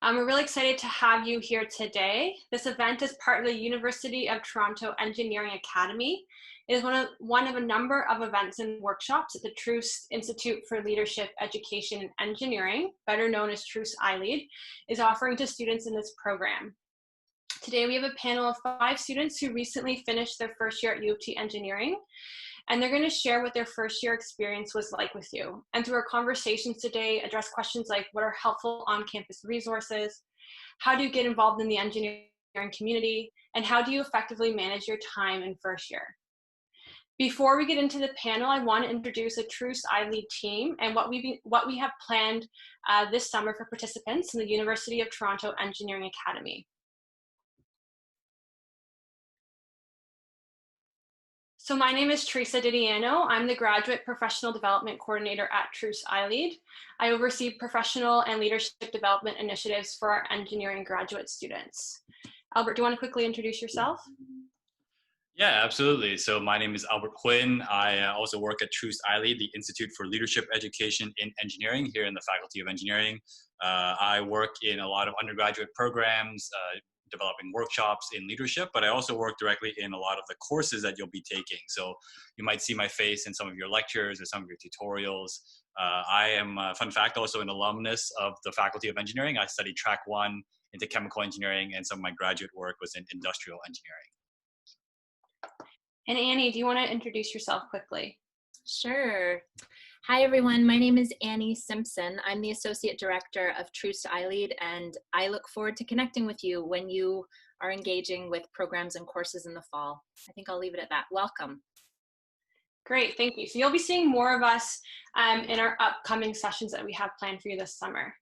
We're really excited to have you here today. This event is part of the University of Toronto Engineering Academy. It is one of a number of events and workshops at the Troost Institute for Leadership, Education and Engineering, better known as Troost ILead, is offering to students in this program. Today we have a panel of 5 students who recently finished their first year at U of T Engineering, and they're going to share what their first year experience was like with you. And through our conversations today, address questions like what are helpful on-campus resources, how do you get involved in the engineering community, and how do you effectively manage your time in first year. Before we get into the panel, I want to introduce the Troost ILead team and what we have planned this summer for participants in the University of Toronto Engineering Academy. So my name is Teresa Didiano. I'm the Graduate Professional Development Coordinator at Troost ILead. I oversee professional and leadership development initiatives for our engineering graduate students. Albert, do you want to quickly introduce yourself? Yeah, absolutely. So my name is Albert Quinn. I also work at Troost ILead, the Institute for Leadership Education in Engineering here in the Faculty of Engineering. I work in a lot of undergraduate programs, developing workshops in leadership, but I also work directly in a lot of the courses that you'll be taking. So you might see my face in some of your lectures or some of your tutorials. I am, fun fact, also an alumnus of the Faculty of Engineering. I studied track 1 into chemical engineering, and some of my graduate work was in industrial engineering. And Annie, do you want to introduce yourself quickly? Sure. Hi, everyone. My name is Annie Simpson. I'm the Associate Director of Troost ILead, and I look forward to connecting with you when you are engaging with programs and courses in the fall. I think I'll leave it at that. Welcome. Great, thank you. So you'll be seeing more of us in our upcoming sessions that we have planned for you this summer.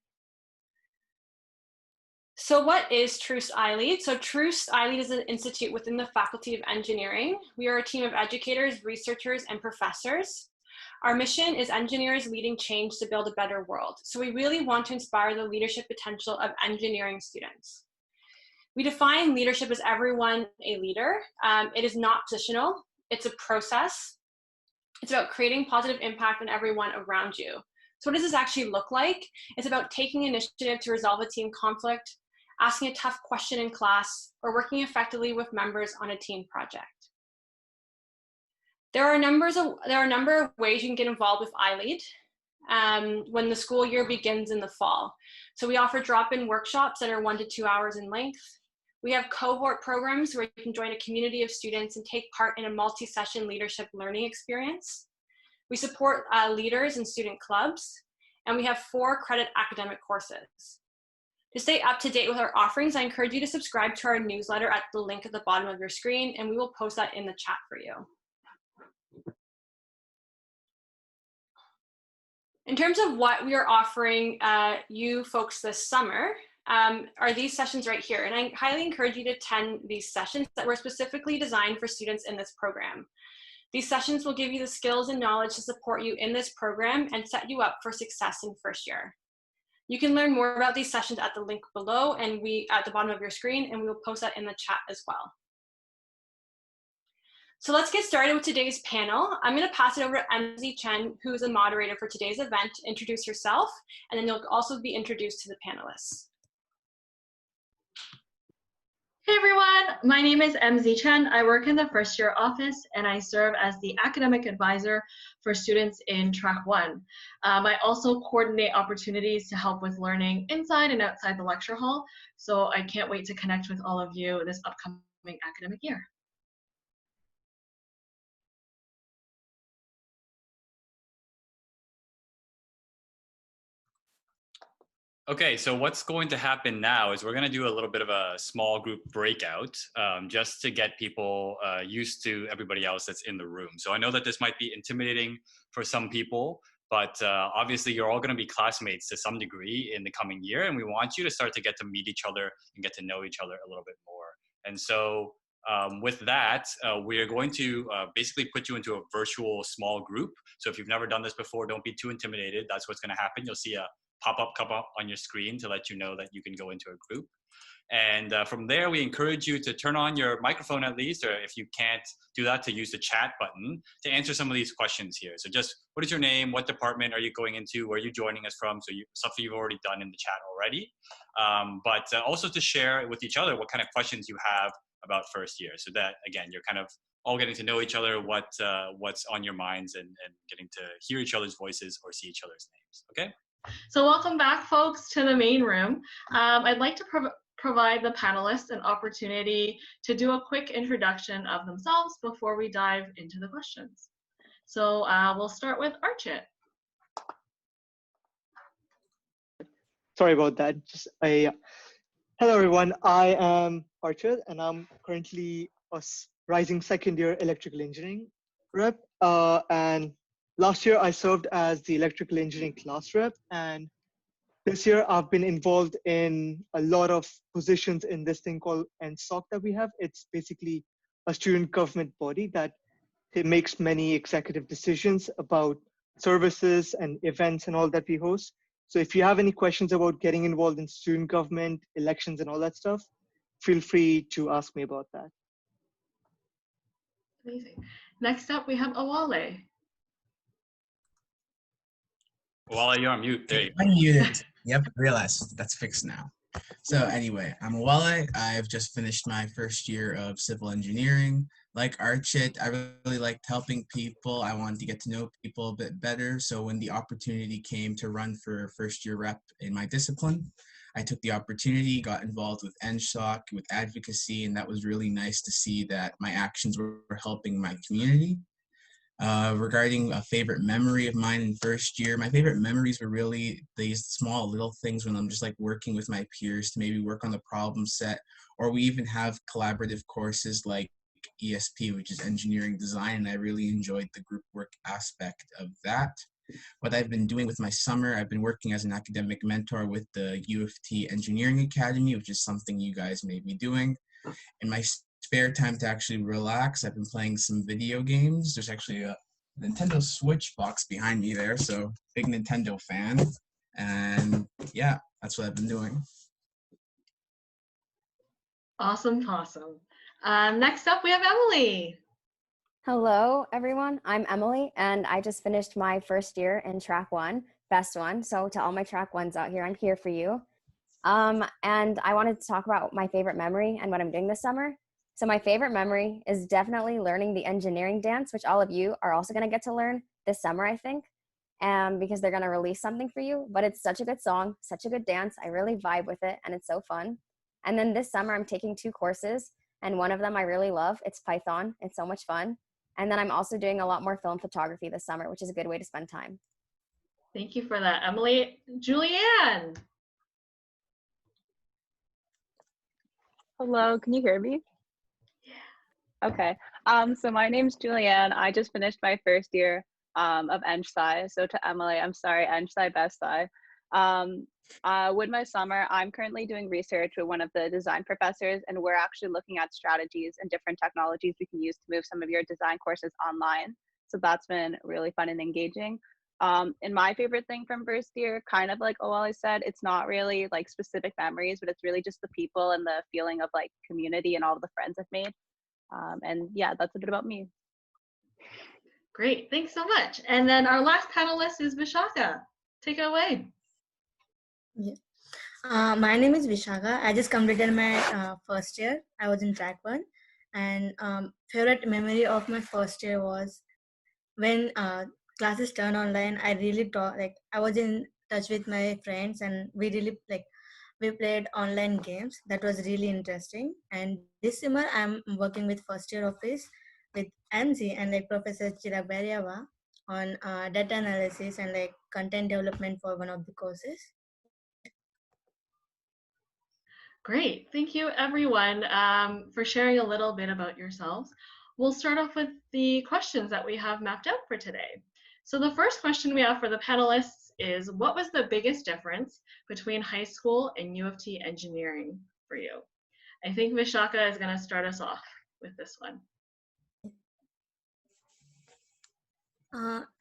So what is Troost ILead? So Troost ILead is an institute within the Faculty of Engineering. We are a team of educators, researchers, and professors. Our mission is engineers leading change to build a better world. So we really want to inspire the leadership potential of engineering students. We define leadership as everyone a leader. It is not positional, it's a process. It's about creating positive impact on everyone around you. So what does this actually look like? It's about taking initiative to resolve a team conflict, asking a tough question in class, or working effectively with members on a team project. There are a number of ways you can get involved with ILead when the school year begins in the fall. So we offer drop-in workshops that are 1 to 2 hours in length. We have cohort programs where you can join a community of students and take part in a multi-session leadership learning experience. We support leaders and student clubs, and we have 4 credit academic courses. To stay up to date with our offerings, I encourage you to subscribe to our newsletter at the link at the bottom of your screen, and we will post that in the chat for you. In terms of what we are offering you folks this summer, are these sessions right here. And I highly encourage you to attend these sessions that were specifically designed for students in this program. These sessions will give you the skills and knowledge to support you in this program and set you up for success in first year. You can learn more about these sessions at the link below and at the bottom of your screen, and we will post that in the chat as well. So let's get started with today's panel. I'm going to pass it over to MZ Chen, who is a moderator for today's event, to introduce herself, and then you'll also be introduced to the panelists. Hey everyone, my name is MZ Chen. I work in the first year office and I serve as the academic advisor for students in track 1. I also coordinate opportunities to help with learning inside and outside the lecture hall. So I can't wait to connect with all of you this upcoming academic year. Okay, so what's going to happen now is we're going to do a little bit of a small group breakout just to get people used to everybody else that's in the room. So I know that this might be intimidating for some people, but obviously you're all going to be classmates to some degree in the coming year, and we want you to start to get to meet each other and get to know each other a little bit more. And so with that, we're going to basically put you into a virtual small group. So if you've never done this before, don't be too intimidated. That's what's going to happen. You'll see a pop-up come up on your screen to let you know that you can go into a group. And from there, we encourage you to turn on your microphone at least, or if you can't do that, to use the chat button to answer some of these questions here. So just, what is your name? What department are you going into? Where are you joining us from? So something you've already done in the chat already. But also to share with each other what kind of questions you have about first year. So that, again, you're kind of all getting to know each other, what's on your minds, and getting to hear each other's voices or see each other's names, okay? So welcome back, folks, to the main room. I'd like to provide the panelists an opportunity to do a quick introduction of themselves before we dive into the questions. So we'll start with Archit. Sorry about that. Hello everyone, I am Archit and I'm currently a rising second year electrical engineering rep. And last year I served as the electrical engineering class rep, and this year I've been involved in a lot of positions in this thing called NSOC that we have. It's basically a student government body that makes many executive decisions about services and events and all that we host. So if you have any questions about getting involved in student government, elections and all that stuff, feel free to ask me about that. Amazing. Next up, we have Awale. Awale, you're on mute. There you go. Unmuted. Yep, realized that's fixed now. So anyway, I'm Awale. I've just finished my first year of civil engineering. Like Archit, I really liked helping people. I wanted to get to know people a bit better. So when the opportunity came to run for first year rep in my discipline, I took the opportunity, got involved with NSOC, with advocacy, and that was really nice to see that my actions were helping my community. Regarding a favorite memory of mine in first year, my favorite memories were really these small little things when I'm just like working with my peers to maybe work on the problem set, or we even have collaborative courses like ESP, which is engineering design, and I really enjoyed the group work aspect of that. What I've been doing with my summer, I've been working as an academic mentor with the U of T Engineering Academy, which is something you guys may be doing. In my spare time to actually relax, I've been playing some video games. There's actually a Nintendo Switch box behind me there, so big Nintendo fan. And yeah, that's what I've been doing. Awesome. Next up, we have Emily. Hello, everyone. I'm Emily, and I just finished my first year in track one, best one. So to all my track ones out here, I'm here for you. And I wanted to talk about my favorite memory and what I'm doing this summer. So my favorite memory is definitely learning the engineering dance, which all of you are also going to get to learn this summer, I think, because they're going to release something for you. But it's such a good song, such a good dance. I really vibe with it, and it's so fun. And then this summer, I'm taking 2 courses, and one of them I really love. It's Python. It's so much fun. And then I'm also doing a lot more film photography this summer, which is a good way to spend time. Thank you for that, Emily. Julianne. Hello, can you hear me? Yeah. Okay. So my name's Julianne. I just finished my first year of Eng-Sci. So to Emily, I'm sorry, Eng-Sci, Best Sci. With my summer, I'm currently doing research with one of the design professors, and we're actually looking at strategies and different technologies we can use to move some of your design courses online. So that's been really fun and engaging. And my favorite thing from first year, kind of like Awale said, it's not really like specific memories, but it's really just the people and the feeling of like community and all the friends I've made. And yeah, that's a bit about me. Great, thanks so much. And then our last panelist is Vishaka. Take it away. Yeah. My name is Vishaka. I just completed my first year. I was in track 1, and favorite memory of my first year was when classes turned online. I really I was in touch with my friends, and we really we played online games. That was really interesting. And this summer I'm working with first year office with MC and Professor Chirabariava on data analysis and content development for one of the courses. Great, thank you everyone for sharing a little bit about yourselves. We'll start off with the questions that we have mapped out for today. So the first question we have for the panelists is, what was the biggest difference between high school and U of T engineering for you? I think Vishaka is going to start us off with this one.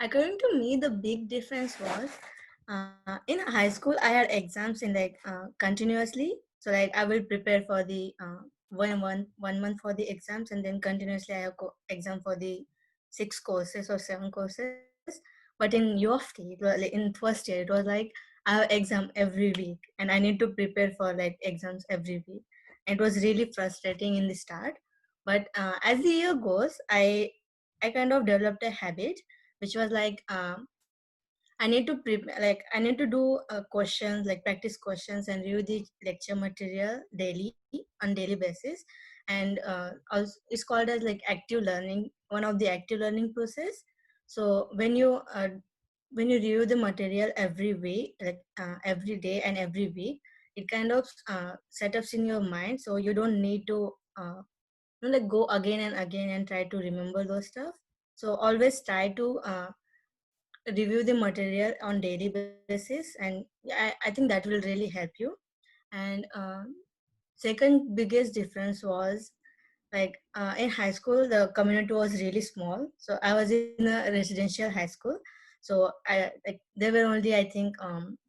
According to me, the big difference was In high school, I had exams in like continuously. So like I will prepare for the 1 month for the exams, and then continuously I have exam for the 6 courses or 7 courses. But in U of T, it was like in first year, it was like I have exam every week, and I need to prepare for like exams every week. And it was really frustrating in the start, but as the year goes, I kind of developed a habit, which was like I need to prepare, like I need to do questions, like practice questions and review the lecture material daily on daily basis. And also it's called as like active learning, one of the active learning process. So when you review the material every week, like every day and every week, it kind of setups in your mind. So you don't need to like go again and again and try to remember those stuff. So always try to review the material on daily basis, and I think that will really help you. And second biggest difference was like in high school the community was really small, so I was in a residential high school. So I like there were only I think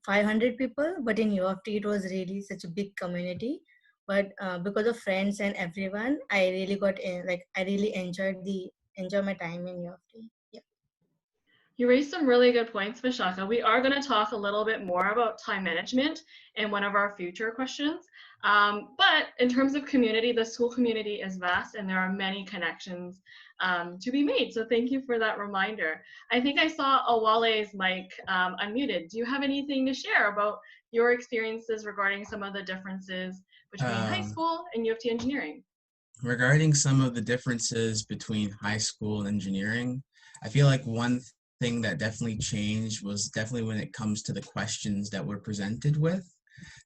500 people, but in U of T it was really such a big community. But because of friends and everyone, I really got like I really enjoy my time in U of T. Yeah. You raised some really good points, Vishaka. We are going to talk a little bit more about time management in one of our future questions. But in terms of community, the school community is vast and there are many connections to be made. So thank you for that reminder. I think I saw Awale's mic unmuted. Do you have anything to share about your experiences regarding some of the differences between high school and U of T engineering? Regarding some of the differences between high school and engineering, I feel like one thing that definitely changed was definitely when it comes to the questions that we're presented with.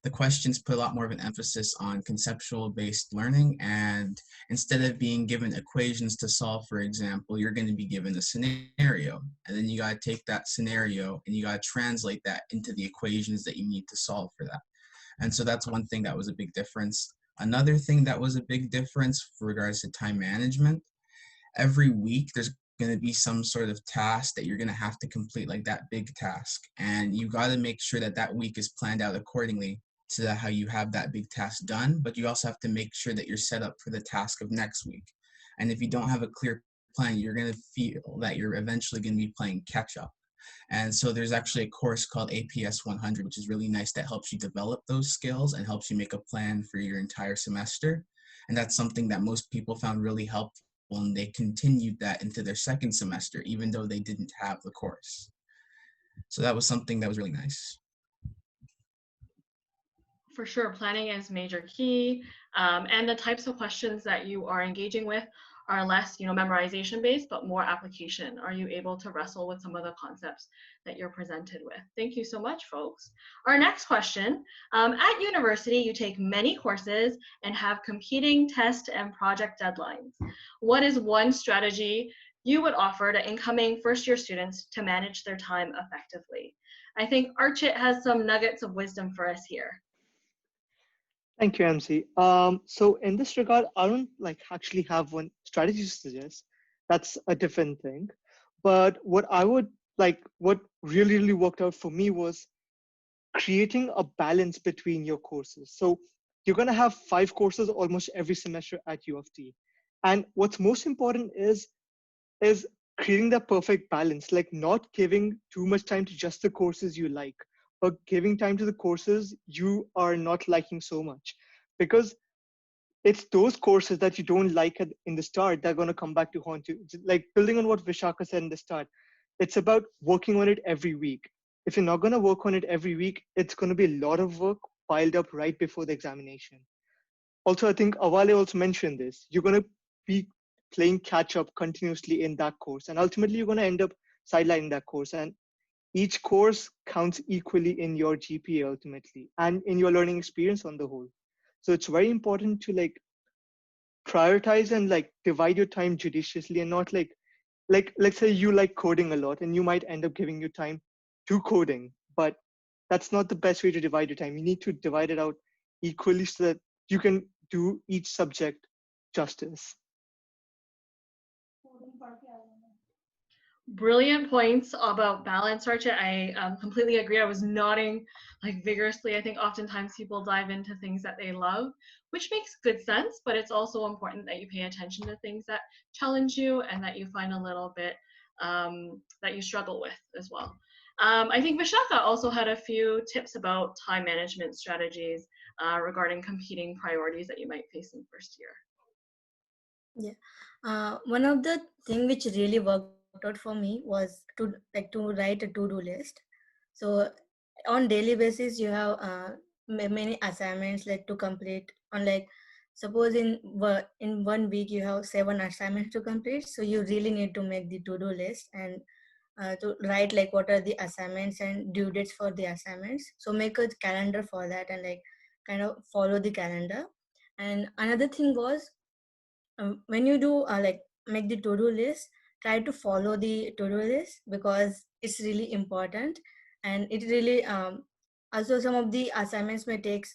The questions put a lot more of an emphasis on conceptual based learning, and instead of being given equations to solve, for example, you're going to be given a scenario, and then you got to take that scenario and you got to translate that into the equations that you need to solve for that. And so that's one thing that was a big difference. Another thing that was a big difference for regards to time management, every week there's going to be some sort of task that you're going to have to complete, like that big task. And you got to make sure that that week is planned out accordingly to how you have that big task done. But you also have to make sure that you're set up for the task of next week. And if you don't have a clear plan, you're going to feel that you're eventually going to be playing catch up. And so there's actually a course called APS 100, which is really nice, that helps you develop those skills and helps you make a plan for your entire semester. And that's something that most people found really helpful, and they continued that into their second semester, even though they didn't have the course. So that was something that was really nice. For sure, planning is major key, and the types of questions that you are engaging with are less, memorization based, but more application. Are you able to wrestle with some of the concepts that you're presented with? Thank you so much, folks. Our next question, at university, you take many courses and have competing test and project deadlines. What is one strategy you would offer to incoming first-year students to manage their time effectively? I think Archit has some nuggets of wisdom for us here. Thank you, MC. So in this regard, I don't actually have one strategy to suggest. That's a different thing. But what I would what really worked out for me was creating a balance between your courses. So you're going to have 5 courses almost every semester at U of T. And what's most important is creating that perfect balance, like not giving too much time to just the courses you like, but giving time to the courses you are not liking so much. Because it's those courses that you don't like in the start that are going to come back to haunt you. Like building on what Vishaka said in the start, it's about working on it every week. If you're not going to work on it every week, it's going to be a lot of work piled up right before the examination. Also, I think Awale also mentioned this. You're going to be playing catch up continuously in that course, and ultimately you're going to end up sidelining that course. And each course counts equally in your GPA ultimately and in your learning experience on the whole. So it's very important to prioritize and divide your time judiciously, and not let's say you like coding a lot and you might end up giving your time to coding, but that's not the best way to divide your time. You need to divide it out equally so that you can do each subject justice. Brilliant points about balance, Archit. I completely agree. I was nodding like vigorously. I think oftentimes people dive into things that they love, which makes good sense, but it's also important that you pay attention to things that challenge you and that you find a little bit that you struggle with as well. I think Vishaka also had a few tips about time management strategies regarding competing priorities that you might face in first year. Yeah. One of the thing which really worked out for me was to write a to-do list. So on daily basis, you have many assignments like to complete. On like suppose in 1 week you have 7 assignments to complete. So you really need to make the to-do list and to write like what are the assignments and due dates for the assignments. So make a calendar for that and like kind of follow the calendar. And another thing was when you do like make the to-do list, try to follow the to-do list because it's really important. And it really also some of the assignments may take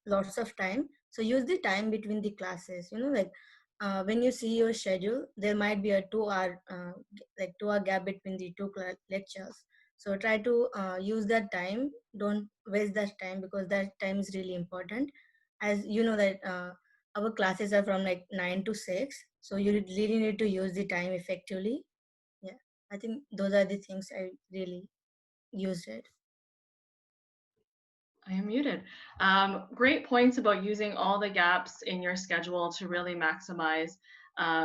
lots of time, so use the time between the classes, like when you see your schedule, there might be a 2 hour 2 hour gap between the lectures. So try to use that time, don't waste that time because that time is really important. As you know that our classes are from like 9 to 6, so you really need to use the time effectively. Yeah, I think those are the things I really used it. I am muted. Great points about using all the gaps in your schedule to really maximize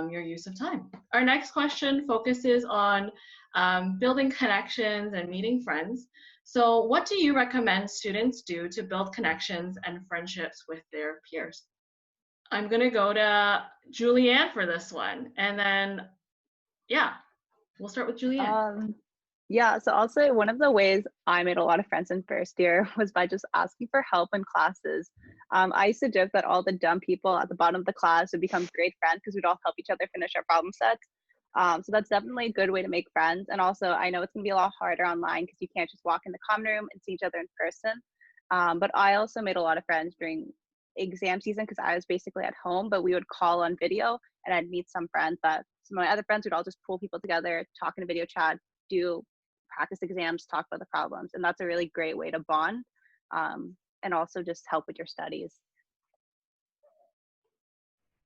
your use of time. Our next question focuses on building connections and meeting friends. So what do you recommend students do to build connections and friendships with their peers? I'm gonna go to Julianne for this one. And then, yeah, we'll start with Julianne. Yeah, so I'll say one of the ways I made a lot of friends in first year was by just asking for help in classes. I used to joke that all the dumb people at the bottom of the class would become great friends because we'd all help each other finish our problem sets. So that's definitely a good way to make friends. And also, I know it's gonna be a lot harder online because you can't just walk in the common room and see each other in person. But I also made a lot of friends during exam season because I was basically at home, but we would call on video and I'd meet some friends that some of my other friends would all just pull people together, talk in a video chat, do practice exams, talk about the problems. And that's a really great way to bond and also just help with your studies.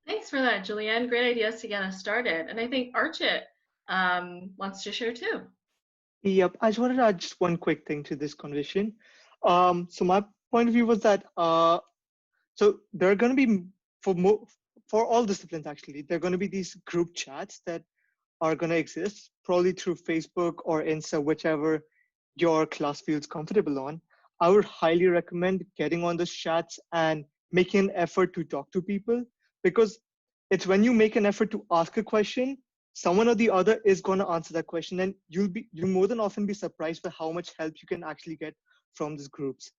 Thanks for that, Julianne. Great ideas to get us started. And I think Archit wants to share too. Yep, I just wanted to add just one quick thing to this conversation. So my point of view was that so there are going to be for all disciplines actually, there are going to be these group chats that are going to exist probably through Facebook or Insta, whichever your class feels comfortable on. I would highly recommend getting on those chats and making an effort to talk to people, because it's when you make an effort to ask a question, someone or the other is going to answer that question, and you'll more than often be surprised by how much help you can actually get from these groups.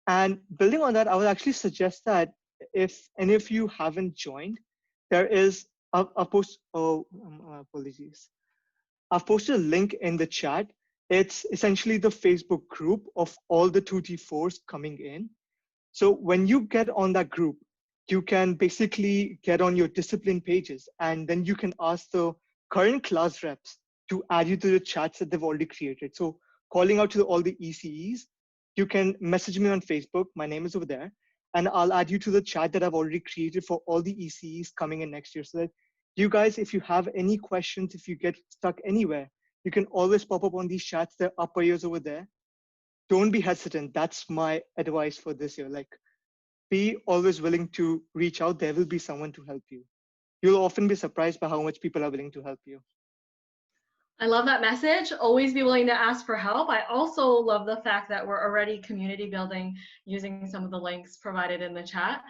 And building on that, I would actually suggest that if any of you haven't joined, there is a post. Oh, apologies. I've posted a link in the chat. It's essentially the Facebook group of all the 2T4s coming in. So when you get on that group, you can basically get on your discipline pages, and then you can ask the current class reps to add you to the chats that they've already created. So calling out to all the ECEs, you can message me on Facebook. My name is over there, and I'll add you to the chat that I've already created for all the ECEs coming in next year, so that you guys, if you have any questions, if you get stuck anywhere, you can always pop up on these chats. They're upper years over there. Don't be hesitant. That's my advice for this year. Like, be always willing to reach out. There will be someone to help you. You'll often be surprised by how much people are willing to help you. I love that message. Always be willing to ask for help. I also love the fact that we're already community building using some of the links provided in the chat.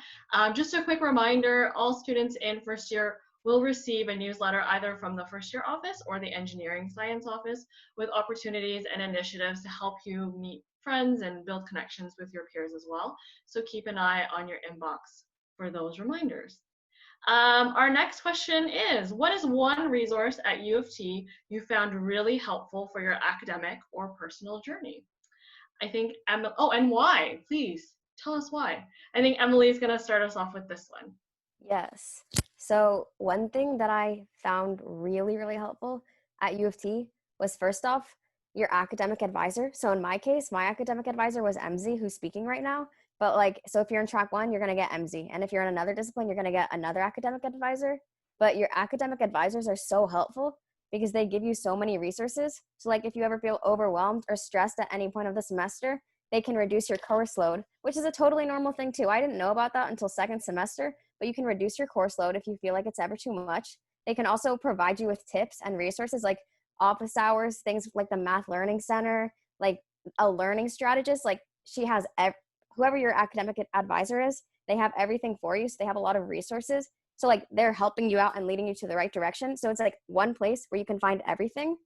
Just a quick reminder, all students in first year will receive a newsletter either from the first year office or the engineering science office with opportunities and initiatives to help you meet friends and build connections with your peers as well. So keep an eye on your inbox for those reminders. Our next question is, what is one resource at U of T you found really helpful for your academic or personal journey? I think Emily, oh, and why? Please tell us why. I think Emily is going to start us off with this one. Yes. So one thing that I found really, really helpful at U of T was first off, your academic advisor. So in my case, my academic advisor was MZ, who's speaking right now. But like, so if you're in track 1, you're going to get MZ. And if you're in another discipline, you're going to get another academic advisor. But your academic advisors are so helpful because they give you so many resources. So like if you ever feel overwhelmed or stressed at any point of the semester, they can reduce your course load, which is a totally normal thing too. I didn't know about that until second semester, but you can reduce your course load if you feel like it's ever too much. They can also provide you with tips and resources like office hours, things like the Math Learning Center, like a learning strategist. Like she has whoever your academic advisor is, they have everything for you. So they have a lot of resources. So like they're helping you out and leading you to the right direction. So it's like one place where you can find everything.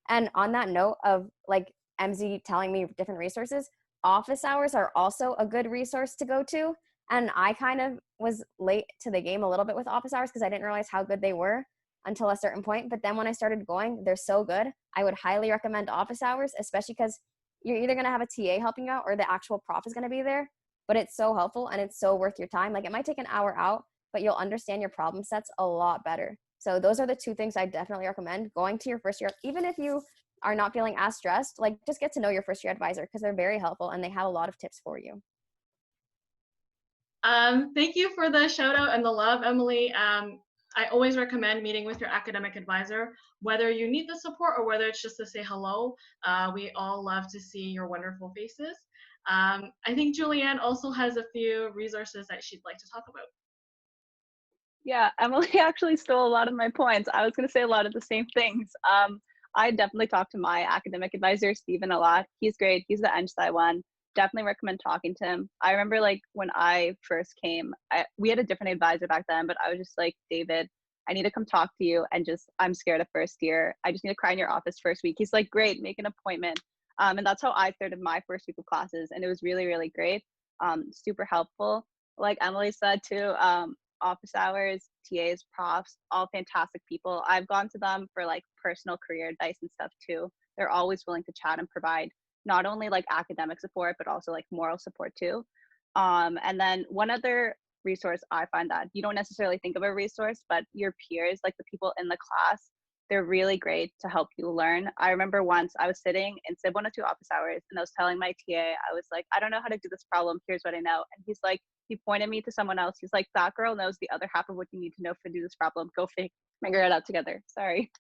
And on that note of like MZ telling me different resources, office hours are also a good resource to go to. And I kind of was late to the game a little bit with office hours because I didn't realize how good they were until a certain point. But then when I started going, they're so good. I would highly recommend office hours, especially because you're either going to have a TA helping you out or the actual prof is going to be there. But it's so helpful and it's so worth your time. Like it might take an hour out, but you'll understand your problem sets a lot better. So those are the 2 things I definitely recommend going to your first year. Even if you are not feeling as stressed, like just get to know your first year advisor because they're very helpful and they have a lot of tips for you. Thank you for the shout out and the love, Emily. I always recommend meeting with your academic advisor, whether you need the support or whether it's just to say hello. We all love to see your wonderful faces. I think Julianne also has a few resources that she'd like to talk about. Yeah, Emily actually stole a lot of my points. I was going to say a lot of the same things. I definitely talked to my academic advisor, Stephen, a lot. He's great. He's the EngSci one. Definitely recommend talking to him. I remember like when I first came, we had a different advisor back then, but I was just like, David, I need to come talk to you and just, I'm scared of first year. I just need to cry in your office first week. He's like, great, make an appointment. And that's how I started my first week of classes. And it was really, really great. Super helpful. Like Emily said too, office hours, TAs, profs, all fantastic people. I've gone to them for like personal career advice and stuff too. They're always willing to chat and provide not only like academic support, but also like moral support too. And then one other resource I find that you don't necessarily think of a resource, but your peers, like the people in the class, they're really great to help you learn. I remember once I was sitting in Civ 102 office hours and I was telling my TA, I was like, I don't know how to do this problem. Here's what I know. And he's like, he pointed me to someone else. He's like, that girl knows the other half of what you need to know to do this problem. Go figure it out together. Sorry.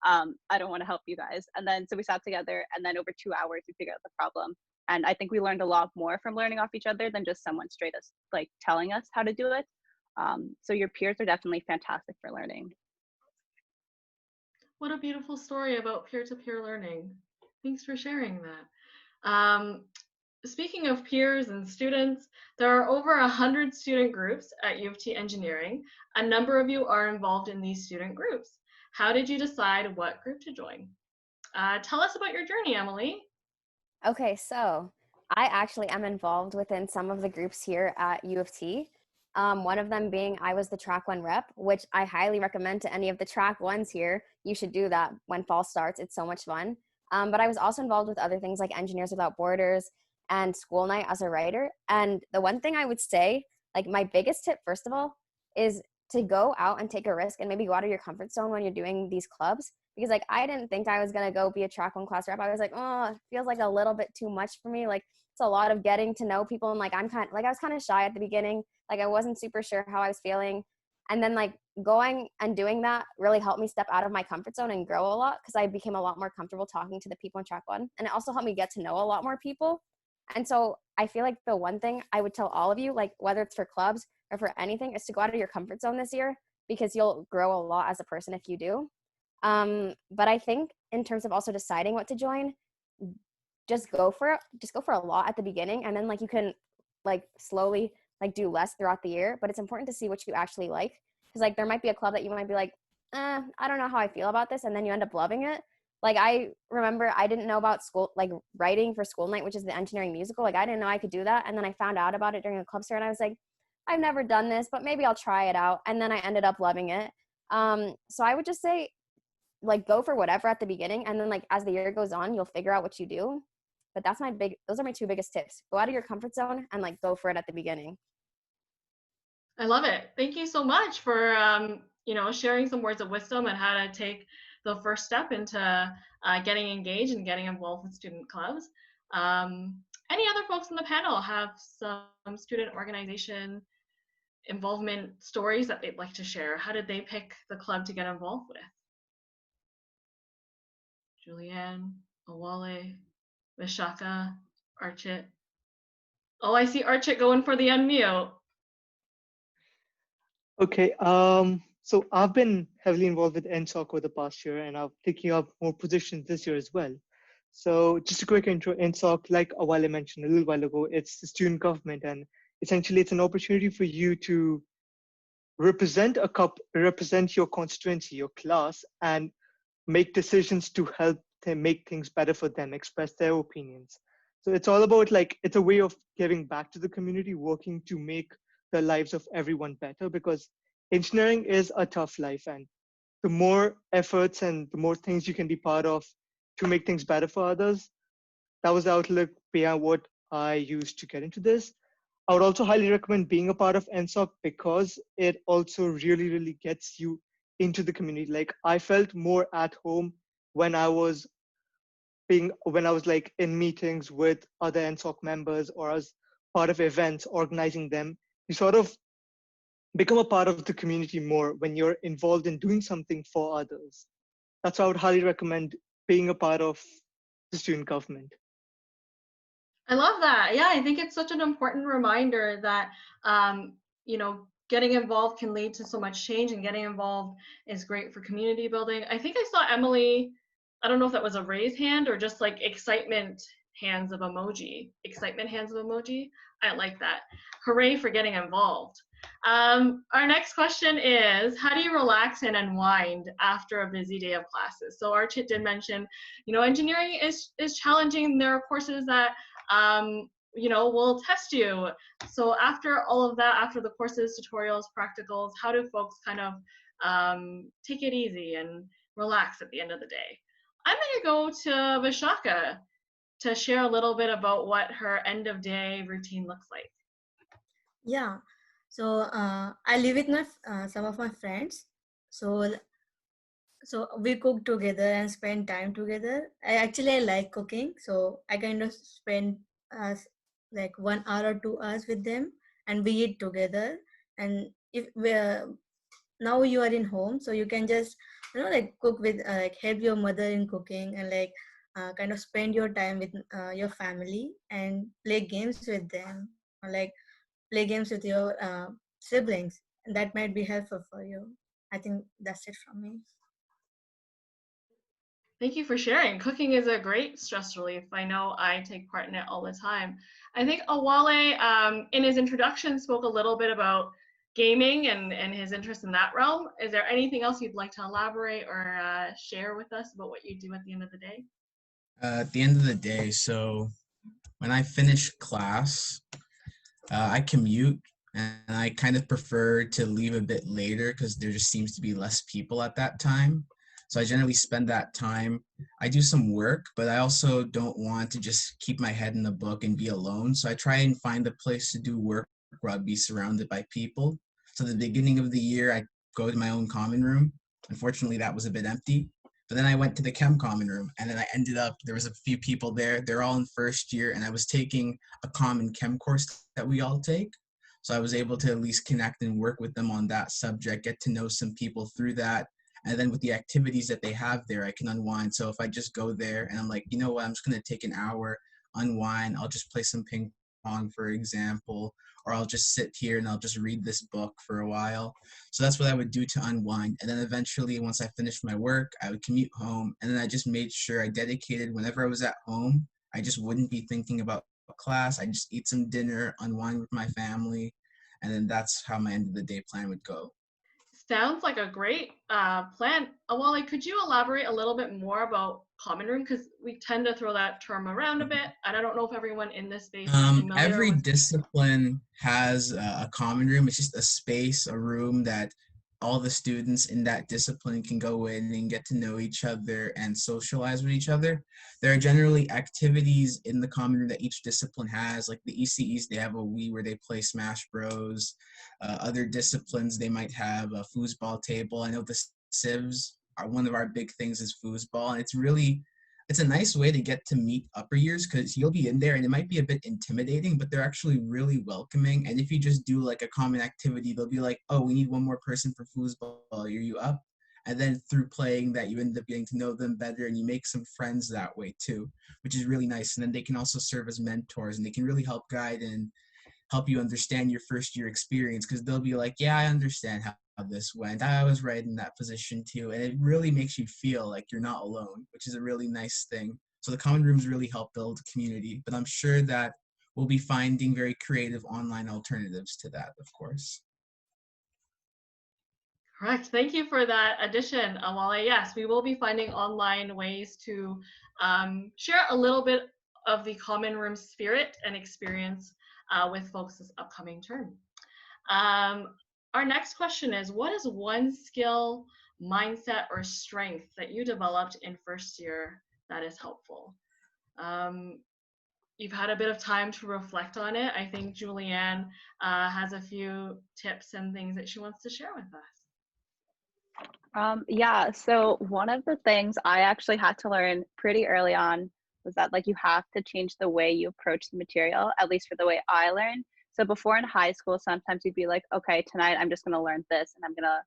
I don't want to help you guys. And then, so we sat together and then over 2 hours, we figured out the problem. And I think we learned a lot more from learning off each other than just someone straight us like telling us how to do it. So your peers are definitely fantastic for learning. What a beautiful story about peer-to-peer learning. Thanks for sharing that. Speaking of peers and students, there are over 100 student groups at U of T Engineering. A number of you are involved in these student groups. How did you decide what group to join? Tell us about your journey, Emily. Okay, so I actually am involved within some of the groups here at U of T. One of them being I was the track 1 rep, which I highly recommend to any of the track 1s here. You should do that when fall starts. It's so much fun. But I was also involved with other things like Engineers Without Borders and School Night as a writer. And the one thing I would say, like my biggest tip, first of all, is to go out and take a risk and maybe go out of your comfort zone when you're doing these clubs. Because like I didn't think I was gonna go be a track 1 class rep. I was like, oh, it feels like a little bit too much for me. Like it's a lot of getting to know people, and like I was kind of shy at the beginning. Like I wasn't super sure how I was feeling. And then like going and doing that really helped me step out of my comfort zone and grow a lot because I became a lot more comfortable talking to the people in track 1. And it also helped me get to know a lot more people. And so I feel like the one thing I would tell all of you, like whether it's for clubs or for anything, is to go out of your comfort zone this year because you'll grow a lot as a person if you do. But I think in terms of also deciding what to join, just go for it. Just go for a lot at the beginning, and then like you can like slowly like do less throughout the year. But it's important to see what you actually like, because like there might be a club that you might be like, I don't know how I feel about this, and then you end up loving it. Like I remember I didn't know about school, like writing for School Night, which is the engineering musical. Like I didn't know I could do that, and then I found out about it during a club fair, and I was like, I've never done this, but maybe I'll try it out. And then I ended up loving it. So I would just say, like, go for whatever at the beginning, and then like as the year goes on, you'll figure out what you do. But those are my 2 biggest tips. Go out of your comfort zone and like go for it at the beginning. I love it. Thank you so much for sharing some words of wisdom on how to take the first step into getting engaged and getting involved with student clubs. Any other folks in the panel have some student organization involvement stories that they'd like to share? How did they pick the club to get involved with? Julianne, Awale, Vishaka, Archit. Oh, I see Archit going for the unmute. Okay, so I've been heavily involved with NSOC over the past year, and I'm taking up more positions this year as well. So just a quick intro, NSOC, like Awale mentioned a little while ago, it's the student government, and essentially it's an opportunity for you to represent your constituency, your class, and make decisions to help them make things better for them, express their opinions. So it's all about like, it's a way of giving back to the community, working to make the lives of everyone better, because engineering is a tough life, and the more efforts and the more things you can be part of to make things better for others, that was the outlook behind what I used to get into this. I would also highly recommend being a part of NSOC because it also really, really gets you into the community. Like I felt more at home when I was like in meetings with other NSOC members or as part of events, organizing them. You sort of become a part of the community more when you're involved in doing something for others. That's why I would highly recommend being a part of the student government. I love that. Yeah, I think it's such an important reminder that, you know, getting involved can lead to so much change, and getting involved is great for community building. I think I saw Emily, I don't know if that was a raise hand or just like excitement hands of emoji. Excitement hands of emoji. I like that. Hooray for getting involved. Our next question is, how do you relax and unwind after a busy day of classes? So Archit did mention, you know, engineering is challenging. There are courses that you know, will test you. So after all of that, after the courses, tutorials, practicals, how do folks kind of take it easy and relax at the end of the day? I'm gonna go to Vishaka to share a little bit about what her end of day routine looks like. Yeah. So I live with my some of my friends. So we cook together and spend time together. I like cooking, so I kind of spend like 1 hour or 2 hours with them, and we eat together. And if we're now you are in home, so you can just like cook with like help your mother in cooking, and like kind of spend your time with your family and play games with them, or like play games with your siblings, and that might be helpful for you. I think that's it from me. Thank you for sharing. Cooking is a great stress relief. I know I take part in it all the time. I think Awale, in his introduction, spoke a little bit about gaming and his interest in that realm. Is there anything else you'd like to elaborate or share with us about what you do at the end of the day? At the end of the day, so when I finish class, I commute, and I kind of prefer to leave a bit later because there just seems to be less people at that time. So I generally spend that time. I do some work, but I also don't want to just keep my head in the book and be alone. So I try and find a place to do work where I'd be surrounded by people. So the beginning of the year, I go to my own common room. Unfortunately, that was a bit empty. But then I went to the chem common room, and then I ended up, there was a few people there. They're all in first year, and I was taking a common chem course that we all take. So I was able to at least connect and work with them on that subject, get to know some people through that. And then with the activities that they have there, I can unwind. So if I just go there and I'm like, you know what, I'm just going to take an hour, unwind. I'll just play some ping pong, for example, or I'll just sit here and I'll just read this book for a while. So that's what I would do to unwind. And then eventually, once I finished my work, I would commute home. And then I just made sure I dedicated whenever I was at home, I just wouldn't be thinking about class. I just eat some dinner, unwind with my family. And then that's how my end of the day plan would go. Sounds like a great plan. Awale, could you elaborate a little bit more about common room? Because we tend to throw that term around a bit, and I don't know if everyone in this space is familiar Every with. discipline has a common room. It's just a space, a room that all the students in that discipline can go in and get to know each other and socialize with each other. There are generally activities in the common room that each discipline has, like the ECEs, they have a Wii where they play Smash Bros. Other disciplines, they might have a foosball table. I know the civs, one of our big things is foosball, and it's a nice way to get to meet upper years because you'll be in there and it might be a bit intimidating, but they're actually really welcoming. And if you just do like a common activity, they'll be like, oh, we need one more person for foosball. Are you up? And then through playing that, you end up getting to know them better and you make some friends that way too, which is really nice. And then they can also serve as mentors and they can really help guide and help you understand your first year experience because they'll be like, yeah, I understand how this went. I was right in that position too. And it really makes you feel like you're not alone, which is a really nice thing. So the common rooms really help build community, but I'm sure that we'll be finding very creative online alternatives to that, of course. Correct. Thank you for that addition, Awale. Yes, we will be finding online ways to share a little bit of the common room spirit and experience with folks this upcoming term. Our next question is, what is one skill, mindset, or strength that you developed in first year that is helpful? You've had a bit of time to reflect on it. I think Julianne has a few tips and things that she wants to share with us. Yeah, so one of the things I actually had to learn pretty early on was that like you have to change the way you approach the material, at least for the way I learned. So before in high school, sometimes you'd be like, okay, tonight I'm just gonna learn this and I'm gonna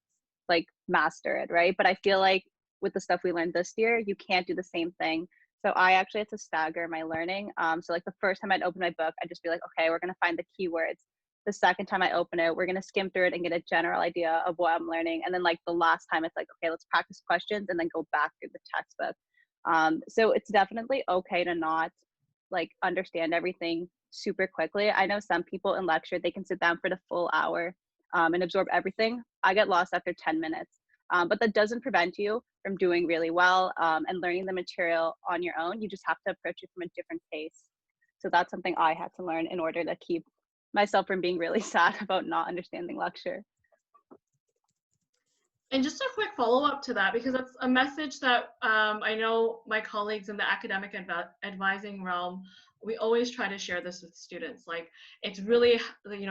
like master it, right? But I feel like with the stuff we learned this year, you can't do the same thing. So I actually had to stagger my learning. So like the first time I'd open my book, I'd just be like, okay, we're gonna find the keywords. The second time I open it, we're going to skim through it and get a general idea of what I'm learning. And then like the last time it's like, okay, let's practice questions and then go back through the textbook. So it's definitely okay to not like understand everything super quickly. I know some people in lecture, they can sit down for the full hour and absorb everything. I get lost after 10 minutes. But that doesn't prevent you from doing really well and learning the material on your own. You just have to approach it from a different pace. So that's something I had to learn in order to keep myself from being really sad about not understanding lecture. And just a quick follow-up to that, because that's a message that I know my colleagues in the academic advising realm, we always try to share this with students. Like, it's really,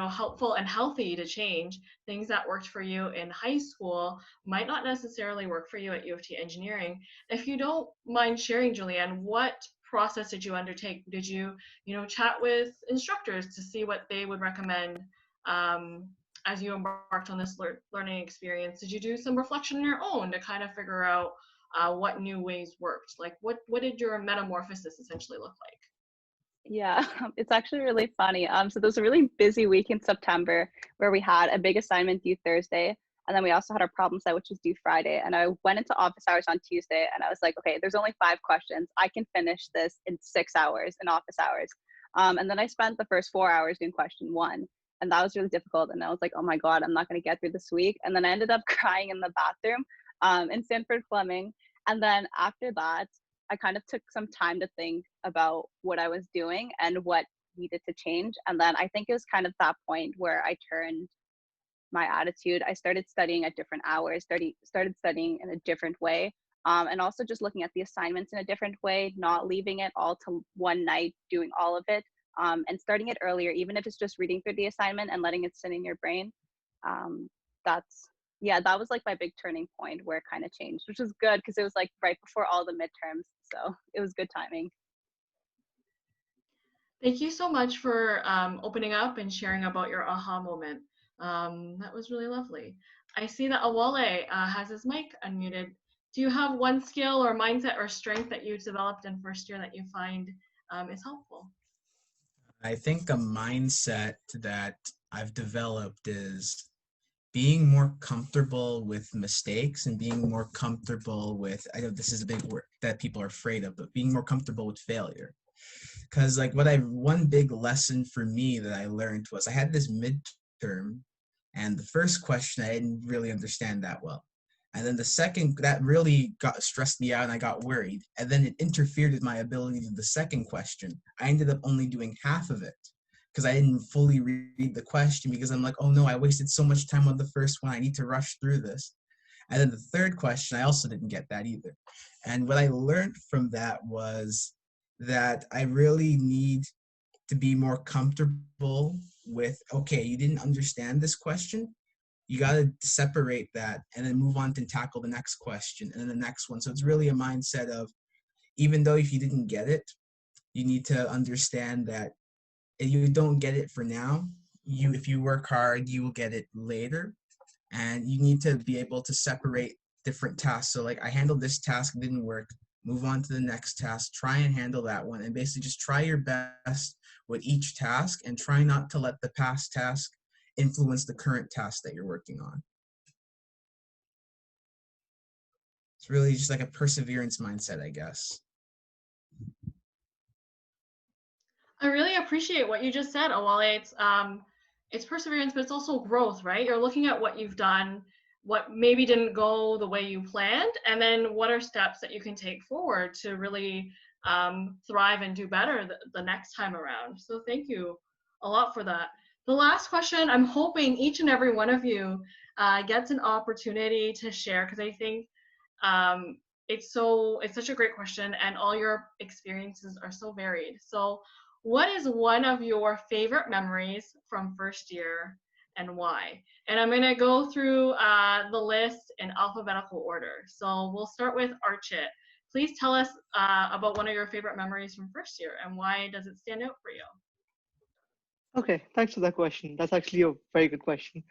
helpful and healthy to change. Things that worked for you in high school might not necessarily work for you at U of T Engineering. If you don't mind sharing, Julianne, what process did you undertake? Did you, chat with instructors to see what they would recommend as you embarked on this learning experience? Did you do some reflection on your own to kind of figure out what new ways worked? Like, what did your metamorphosis essentially look like? Yeah, it's actually really funny. So there was a really busy week in September where we had a big assignment due Thursday, and then we also had our problem set, which was due Friday. And I went into office hours on Tuesday, and I was like, okay, there's only 5 questions. I can finish this in 6 hours in office hours. And then I spent the first 4 hours doing question 1. And that was really difficult. And I was like, oh my God, I'm not going to get through this week. And then I ended up crying in the bathroom in Sanford Fleming. And then after that, I kind of took some time to think about what I was doing and what needed to change. And then I think it was kind of that point where I turned my attitude. I started studying at different hours, started studying in a different way. And also just looking at the assignments in a different way, not leaving it all to one night, doing all of it. And starting it earlier, even if it's just reading through the assignment and letting it sit in your brain. That was like my big turning point where it kind of changed, which was good because it was like right before all the midterms. So it was good timing. Thank you so much for opening up and sharing about your aha moment. That was really lovely. I see that Awale has his mic unmuted. Do you have one skill or mindset or strength that you developed in first year that you find is helpful? I think a mindset that I've developed is being more comfortable with mistakes and being more comfortable with, I know this is a big word that people are afraid of, but being more comfortable with failure. Because like one big lesson for me that I learned was I had this midterm and the first question I didn't really understand that well. And then the second, that really stressed me out and I got worried. And then it interfered with my ability to do the second question. I ended up only doing half of it because I didn't fully read the question because I'm like, oh no, I wasted so much time on the first one. I need to rush through this. And then the third question, I also didn't get that either. And what I learned from that was that I really need to be more comfortable with, okay, you didn't understand this question, you got to separate that and then move on to tackle the next question and then the next one. So it's really a mindset of, even though if you didn't get it, you need to understand that if you don't get it for now, if you work hard, you will get it later. And you need to be able to separate different tasks. So like, I handled this task, didn't work, move on to the next task, try and handle that one, and basically just try your best with each task and try not to let the past task influence the current task that you're working on. It's really just like a perseverance mindset, I guess. I really appreciate what you just said, Awale. It's perseverance, but it's also growth, right? You're looking at what you've done, what maybe didn't go the way you planned, and then what are steps that you can take forward to really thrive and do better the next time around. So thank you a lot for that. The last question, I'm hoping each and every one of you gets an opportunity to share, because I think it's such a great question, and all your experiences are so varied. So what is one of your favorite memories from first year and why? And I'm going to go through the list in alphabetical order. So we'll start with Archit. Please tell us about one of your favorite memories from first year and why does it stand out for you? Okay, thanks for that question. That's actually a very good question.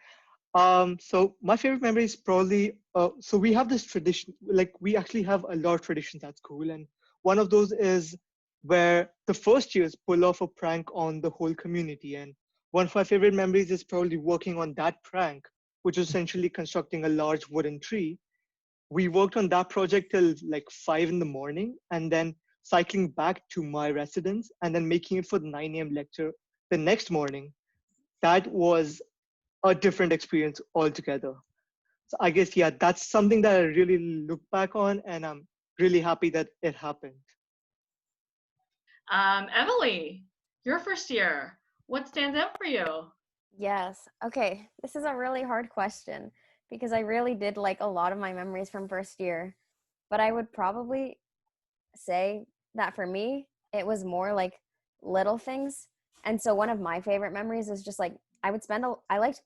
So my favorite memory is probably, so we have this tradition, like we actually have a lot of traditions at school. And one of those is where the first years pull off a prank on the whole community. And one of my favorite memories is probably working on that prank, which is essentially constructing a large wooden tree. We worked on that project till like 5 in the morning and then cycling back to my residence and then making it for the 9 a.m. lecture the next morning. That was a different experience altogether. So I guess, yeah, that's something that I really look back on and I'm really happy that it happened. Emily, your first year, what stands out for you? Yes. Okay. This is a really hard question because I really did like a lot of my memories from first year. But I would probably say that for me, it was more like little things. And so one of my favorite memories is just like I would spend I like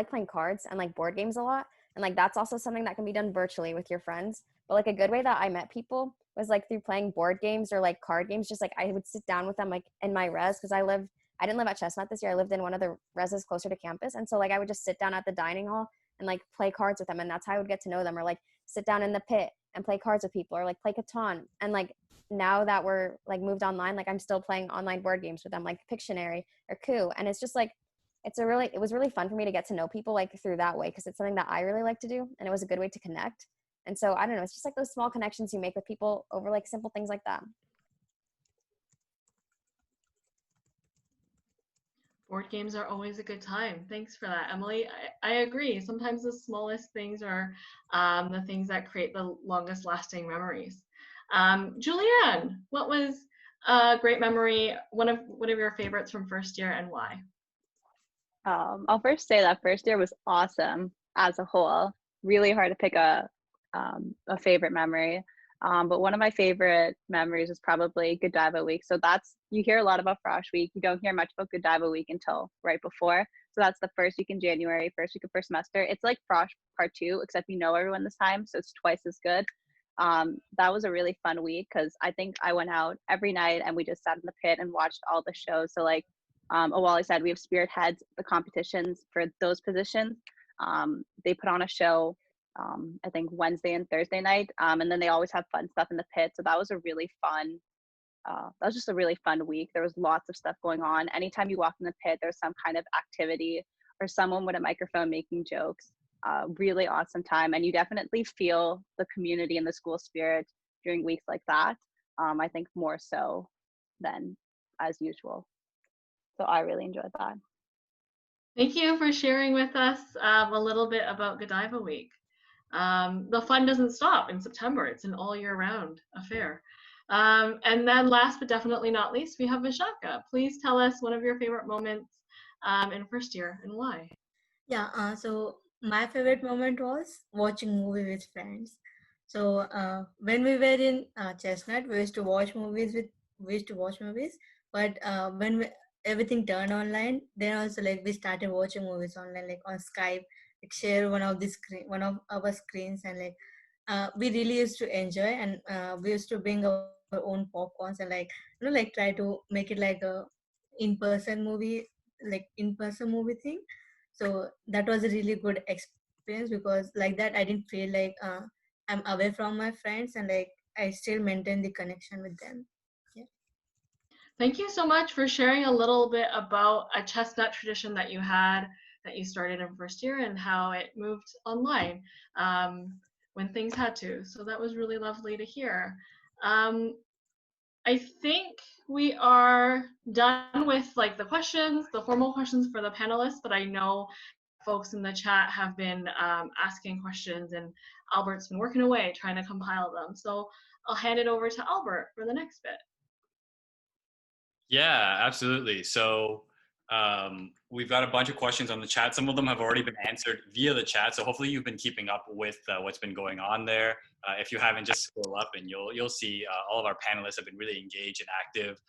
playing cards and like board games a lot. And like that's also something that can be done virtually with your friends. But like a good way that I met people was like through playing board games or like card games. Just like I would sit down with them like in my res because I didn't live at Chestnut this year. I lived in one of the reses closer to campus. And so like I would just sit down at the dining hall and like play cards with them. And that's how I would get to know them, or like sit down in the pit and play cards with people, or like play Catan. And like now that we're like moved online, like I'm still playing online board games with them, like Pictionary or Coup. And it's just like, it was really fun for me to get to know people like through that way, because it's something that I really like to do. And it was a good way to connect. And so I don't know, it's just like those small connections you make with people over like simple things like that. Board games are always a good time. Thanks for that, Emily. I agree. Sometimes the smallest things are the things that create the longest lasting memories. Julianne, what was a great memory, one of your favorites from first year and why? I'll first say that first year was awesome as a whole. Really hard to pick a favorite memory. But one of my favorite memories is probably Godiva week. So you hear a lot about Frosh week. You don't hear much about Godiva week until right before. So that's the first week in January, first week of first semester. It's like Frosh part 2, except you know everyone this time, so it's twice as good. That was a really fun week because I think I went out every night and we just sat in the pit and watched all the shows. So like Awali said, we have spirit heads, the competitions for those positions. They put on a show I think Wednesday and Thursday night. And then they always have fun stuff in the pit. So that was just a really fun week. There was lots of stuff going on. Anytime you walk in the pit, there's some kind of activity or someone with a microphone making jokes. Really awesome time. And you definitely feel the community and the school spirit during weeks like that. I think more so than as usual. So I really enjoyed that. Thank you for sharing with us a little bit about Godiva week. The fun doesn't stop in September. It's an all year round affair. And then last but definitely not least, we have Vishaka. Please tell us one of your favorite moments in first year and why. Yeah, so my favorite moment was watching movie with friends. So when we were in Chestnut, we used to watch movies. But when everything turned online, then also like we started watching movies online, like on Skype. share one of our screens, and like we really used to enjoy, and we used to bring our own popcorns and like like try to make it like a in-person movie thing. So that was a really good experience, because like that I didn't feel like I'm away from my friends, and like I still maintain the connection with them. Yeah. Thank you so much for sharing a little bit about a chestnut tradition that you had, that you started in first year, and how it moved online when things had to. So that was really lovely to hear. Um, I think we are done with like the questions, the formal questions for the panelists, but I know folks in the chat have been asking questions, and Albert's been working away trying to compile them. So I'll hand it over to Albert for the next bit. Yeah, absolutely. So we've got a bunch of questions on the chat. Some of them have already been answered via the chat. So hopefully you've been keeping up with what's been going on there. If you haven't, just scroll up and you'll see all of our panelists have been really engaged and active.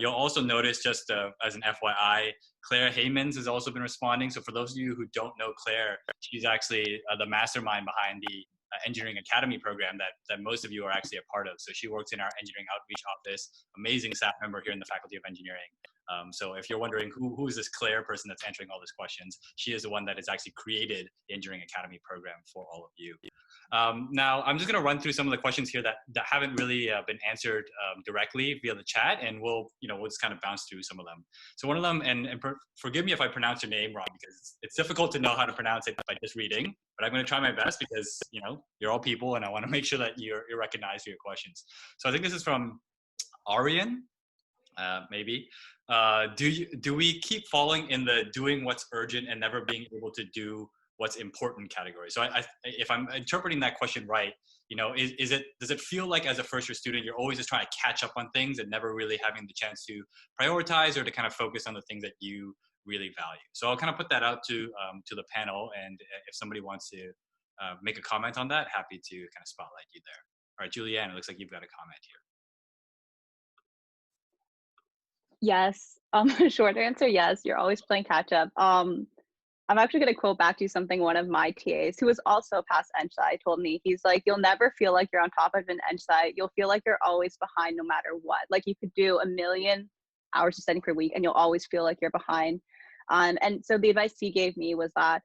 You'll also notice, just as an FYI, Claire Haymans has also been responding. So for those of you who don't know Claire, she's actually the mastermind behind the Engineering Academy program that most of you are actually a part of. So she works in our engineering outreach office, amazing staff member here in the Faculty of Engineering. So if you're wondering who is this Claire person that's answering all these questions, she is the one that has actually created the Engineering Academy program for all of you. Now, I'm just going to run through some of the questions here that haven't really been answered directly via the chat, and we'll just kind of bounce through some of them. So one of them, and forgive me if I pronounce your name wrong, because it's difficult to know how to pronounce it by just reading, but I'm going to try my best, because you're all people, and I want to make sure that you're recognized for your questions. So I think this is from Arian, maybe. Do we keep falling in the doing what's urgent and never being able to do what's important category? So if I'm interpreting that question right, does it feel like as a first year student, you're always just trying to catch up on things and never really having the chance to prioritize or to kind of focus on the things that you really value? So I'll kind of put that out to the panel, and if somebody wants to make a comment on that, happy to kind of spotlight you there. All right, Julianne, it looks like you've got a comment here. Yes. Short answer, yes. You're always playing catch up. I'm actually going to quote back to something one of my TAs, who was also past EngSci, told me. He's like, you'll never feel like you're on top of an EngSci. You'll feel like you're always behind no matter what. Like you could do 1 million hours of studying per week and you'll always feel like you're behind. And so the advice he gave me was that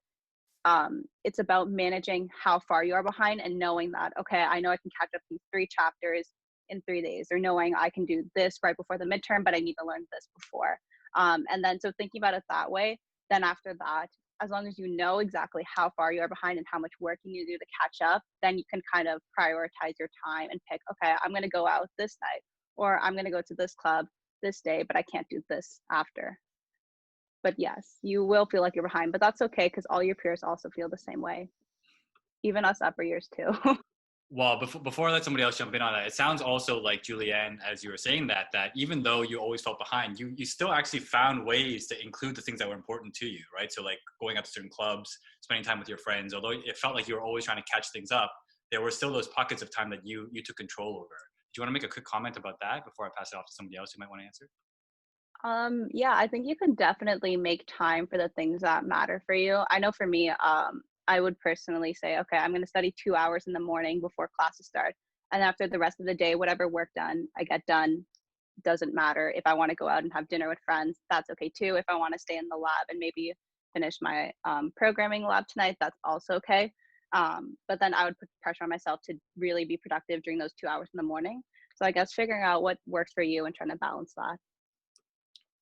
it's about managing how far you are behind and knowing that, okay, I know I can catch up these 3 chapters in 3 days, or knowing I can do this right before the midterm, but I need to learn this before. And then so thinking about it that way, then after that, as long as you know exactly how far you are behind and how much work you need to do to catch up, then you can kind of prioritize your time and pick, okay, I'm going to go out this night, or I'm going to go to this club this day, but I can't do this after. But yes, you will feel like you're behind, but that's okay, because all your peers also feel the same way, even us upper years too. Well, before I let somebody else jump in on that, it sounds also like, Julianne, as you were saying that even though you always felt behind, you still actually found ways to include the things that were important to you, right? So like going out to certain clubs, spending time with your friends, although it felt like you were always trying to catch things up, there were still those pockets of time that you took control over. Do you want to make a quick comment about that before I pass it off to somebody else who might want to answer? Yeah, I think you can definitely make time for the things that matter for you. I know for me, I would personally say, okay, I'm going to study 2 hours in the morning before classes start. And after the rest of the day, whatever work I get done, doesn't matter. If I want to go out and have dinner with friends, that's okay too. If I want to stay in the lab and maybe finish my programming lab tonight, that's also okay. But then I would put pressure on myself to really be productive during those 2 hours in the morning. So I guess figuring out what works for you and trying to balance that.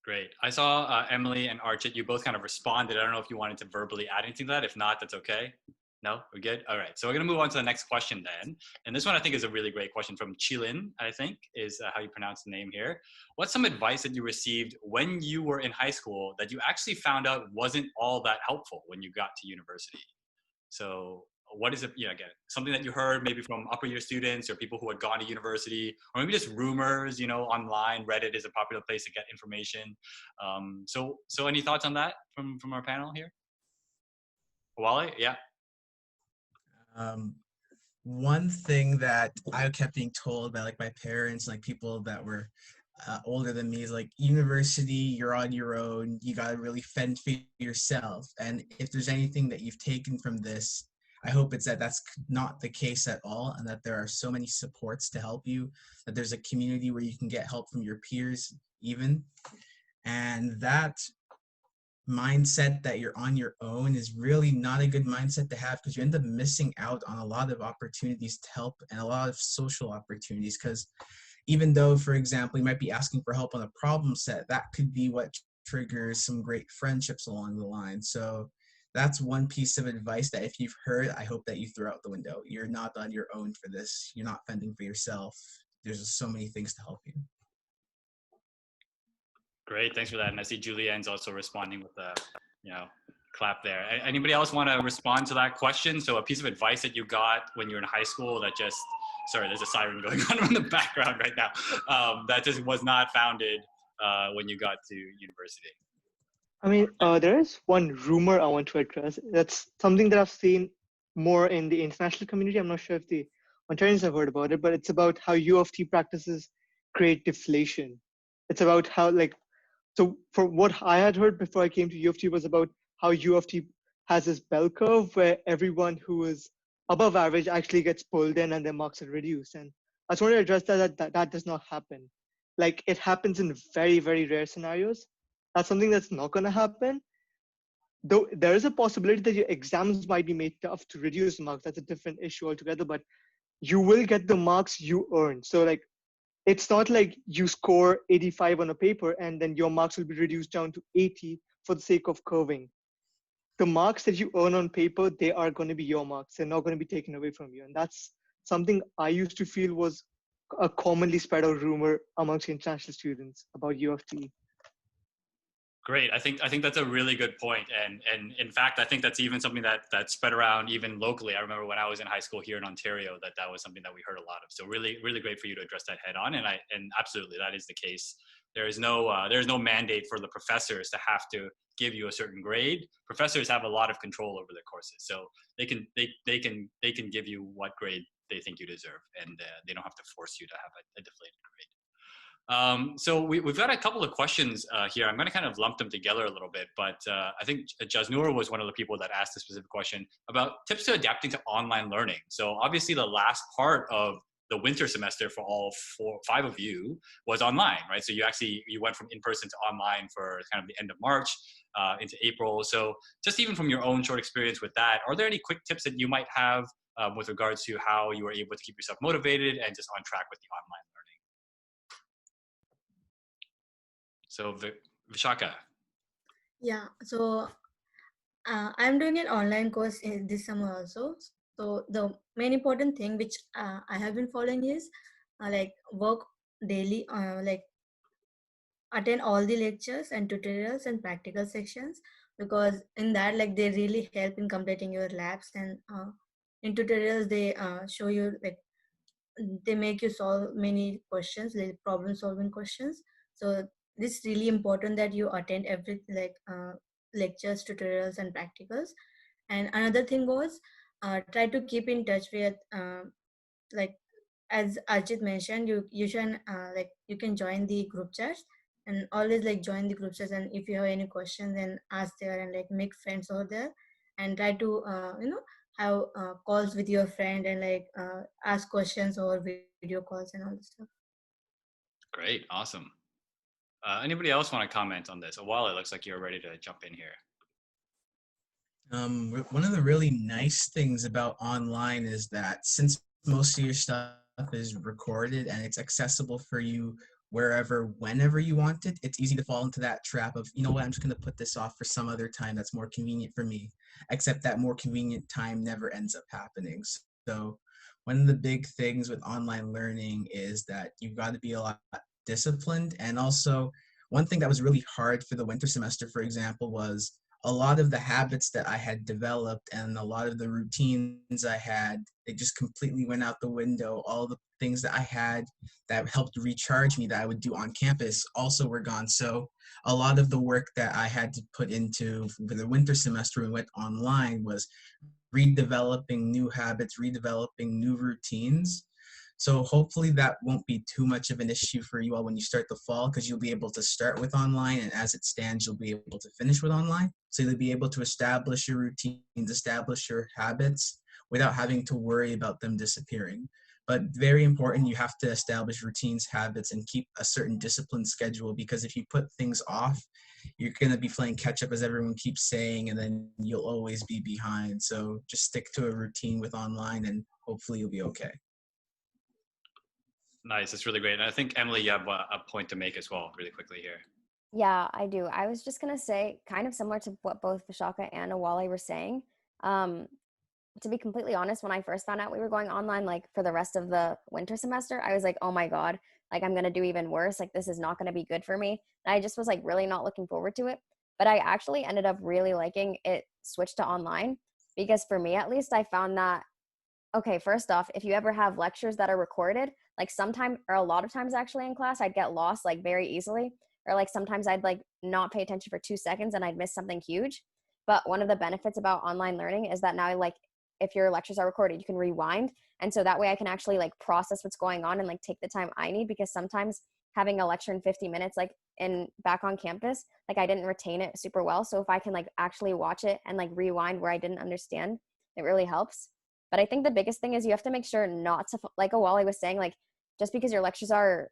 Great. I saw Emily and Archit, you both kind of responded. I don't know if you wanted to verbally add anything to that. If not, that's okay. No, we're good. All right. So we're going to move on to the next question then. And this one I think is a really great question from Chilin, I think is how you pronounce the name here. What's some advice that you received when you were in high school that you actually found out wasn't all that helpful when you got to university? So what is it? Yeah, again, something that you heard maybe from upper year students or people who had gone to university, or maybe just rumors, online. Reddit is a popular place to get information. So any thoughts on that from our panel here? Wally? Yeah. One thing that I kept being told by like my parents, like people that were older than me is like, university, you're on your own. You got to really fend for yourself. And if there's anything that you've taken from this, I hope it's that that's not the case at all, and that there are so many supports to help you, that there's a community where you can get help from your peers even. And that mindset that you're on your own is really not a good mindset to have, because you end up missing out on a lot of opportunities to help and a lot of social opportunities. Because even though, for example, you might be asking for help on a problem set, that could be what triggers some great friendships along the line. So that's one piece of advice that if you've heard, I hope that you throw out the window. You're not on your own for this. You're not fending for yourself. There's just so many things to help you. Great, thanks for that. And I see Julianne's also responding with a, clap there. Anybody else want to respond to that question? So a piece of advice that you got when you were in high school that just, sorry, there's a siren going on in the background right now, that just was not founded when you got to university. I mean, there is one rumor I want to address. That's something that I've seen more in the international community. I'm not sure if the Ontarians have heard about it, but it's about how U of T practices create deflation. It's about how, so for what I had heard before I came to U of T was about how U of T has this bell curve where everyone who is above average actually gets pulled in and their marks are reduced. And I just want to address that does not happen. Like, it happens in very, very rare scenarios. That's something that's not going to happen. Though there is a possibility that your exams might be made tough to reduce marks. That's a different issue altogether, but you will get the marks you earn. So it's not like you score 85 on a paper and then your marks will be reduced down to 80 for the sake of curving. The marks that you earn on paper, they are going to be your marks. They're not going to be taken away from you. And that's something I used to feel was a commonly spread out rumor amongst international students about U of T. Great. I think that's a really good point. And in fact, I think that's even something that spread around even locally. I remember when I was in high school here in Ontario, that was something that we heard a lot of. So really, really great for you to address that head on. And absolutely, that is the case. There's no mandate for the professors to have to give you a certain grade. Professors have a lot of control over their courses. So they can give you what grade they think you deserve, and they don't have to force you to have a deflated grade. So we've got a couple of questions here. I'm going to kind of lump them together a little bit, but I think Jasnoor was one of the people that asked a specific question about tips to adapting to online learning. So obviously the last part of the winter semester for all 5 of you was online, right? So you went from in-person to online for kind of the end of March into April. So just even from your own short experience with that, are there any quick tips that you might have with regards to how you were able to keep yourself motivated and just on track with the online learning? So Vishaka. Yeah, so I'm doing an online course in this summer also. So the main important thing which I have been following is work daily, attend all the lectures and tutorials and practical sections, because in that they really help in completing your labs, and in tutorials they show you they make you solve many questions, like problem solving questions. So this is really important that you attend every lectures, tutorials and practicals. And another thing was try to keep in touch with as Archit mentioned, you can you can join the group chats, and always join the group chats, and if you have any questions then ask there, and make friends over there, and try to have calls with your friend, and ask questions over video calls and all this stuff. Great, awesome. Anybody else want to comment on this? While it looks like you're ready to jump in here. One of the really nice things about online is that since most of your stuff is recorded and it's accessible for you wherever, whenever you want it, it's easy to fall into that trap of, you know what, I'm just going to put this off for some other time that's more convenient for me, except that more convenient time never ends up happening. So one of the big things with online learning is that you've got to be a lot disciplined. And also one thing that was really hard for the winter semester, for example, was a lot of the habits that I had developed and a lot of the routines I had, they just completely went out the window. All the things that I had that helped recharge me that I would do on campus also were gone. So a lot of the work that I had to put into for the winter semester and went online was redeveloping new habits, redeveloping new routines. So hopefully that won't be too much of an issue for you all when you start the fall, because you'll be able to start with online, and as it stands, you'll be able to finish with online. So you'll be able to establish your routines, establish your habits without having to worry about them disappearing. But very important, you have to establish routines, habits, and keep a certain disciplined schedule, because if you put things off, you're going to be playing catch up, as everyone keeps saying, and then you'll always be behind. So just stick to a routine with online, and hopefully you'll be okay. Nice. That's really great. And I think, Emily, you have a point to make as well, really quickly here. Yeah, I do. I was just gonna say, kind of similar to what both Vishaka and Awali were saying. Um, to be completely honest, when I first found out we were going online, like for the rest of the winter semester, I was like, oh my God, like I'm gonna do even worse. Like this is not gonna be good for me. And I just was like really not looking forward to it. But I actually ended up really liking it switched to online, because for me at least, I found that, okay, first off, if you ever have lectures that are recorded, like sometime or a lot of times actually in class, I'd get lost like very easily. Or like sometimes I'd like not pay attention for 2 seconds and I'd miss something huge. But one of the benefits about online learning is that now, like, if your lectures are recorded, you can rewind. And so that way I can actually like process what's going on and like take the time I need, because sometimes having a lecture in 50 minutes, like in back on campus, like I didn't retain it super well. So if I can like actually watch it and like rewind where I didn't understand, it really helps. But I think the biggest thing is you have to make sure not to, like Awali was saying, like just because your lectures are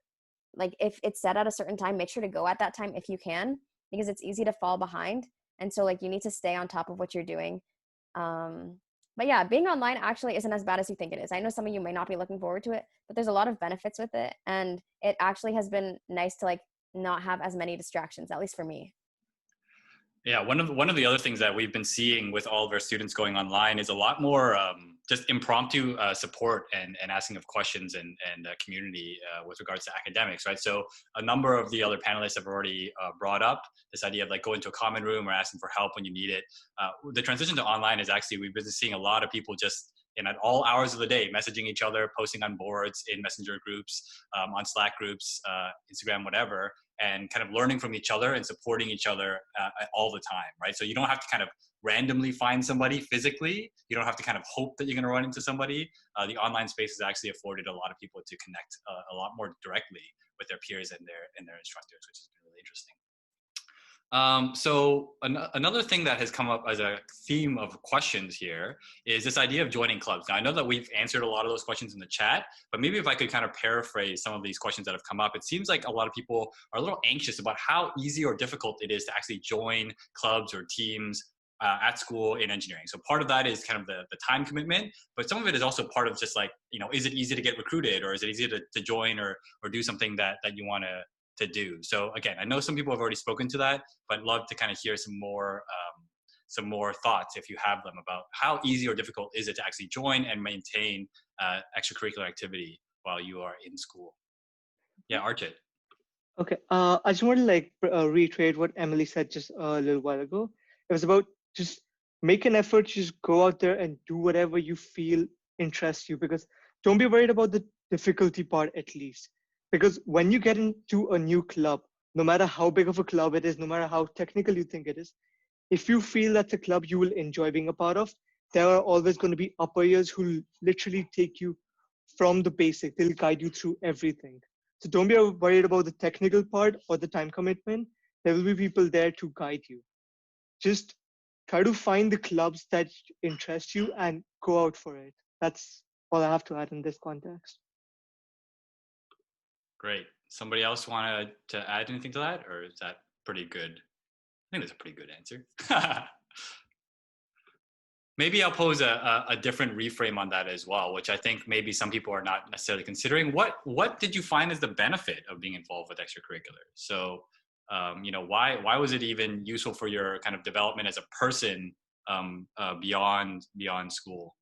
like, if it's set at a certain time, make sure to go at that time if you can, because it's easy to fall behind. And so like you need to stay on top of what you're doing. But yeah, being online actually isn't as bad as you think it is. I know some of you may not be looking forward to it, but there's a lot of benefits with it. And it actually has been nice to like not have as many distractions, at least for me. Yeah, one of the other things that we've been seeing with all of our students going online is a lot more just impromptu support and asking of questions and community with regards to academics, right? So a number of the other panelists have already brought up this idea of like going to a common room or asking for help when you need it. The transition to online is actually, we've been seeing a lot of people just at all hours of the day, messaging each other, posting on boards, in messenger groups, on Slack groups, Instagram, whatever, and kind of learning from each other and supporting each other all the time, right? So you don't have to kind of randomly find somebody physically. You don't have to kind of hope that you're going to run into somebody. The online space has actually afforded a lot of people to connect a lot more directly with their peers and their instructors, which has been really interesting. So another thing that has come up as a theme of questions here is this idea of joining clubs. Now, I know that we've answered a lot of those questions in the chat, but maybe if I could kind of paraphrase some of these questions that have come up, it seems like a lot of people are a little anxious about how easy or difficult it is to actually join clubs or teams at school in engineering. So part of that is kind of the time commitment, but some of it is also part of just like, is it easy to get recruited, or is it easy to join or do something that you want to do? So again, I know some people have already spoken to that, but love to kind of hear some more thoughts, if you have them, about how easy or difficult is it to actually join and maintain extracurricular activity while you are in school. Yeah, Archit. Okay, I just want to like reiterate what Emily said just a little while ago. It was about just make an effort to just go out there and do whatever you feel interests you, because don't be worried about the difficulty part, at least. Because when you get into a new club, no matter how big of a club it is, no matter how technical you think it is, if you feel that's a club you will enjoy being a part of, there are always going to be upper years who literally take you from the basic. They'll guide you through everything. So don't be worried about the technical part or the time commitment. There will be people there to guide you. Just try to find the clubs that interest you and go out for it. That's all I have to add in this context. Great. Somebody else want to add anything to that, or is that pretty good? I think that's a pretty good answer. Maybe I'll pose a different reframe on that as well, which I think maybe some people are not necessarily considering. What did you find as the benefit of being involved with extracurriculars? So, why was it even useful for your kind of development as a person beyond school,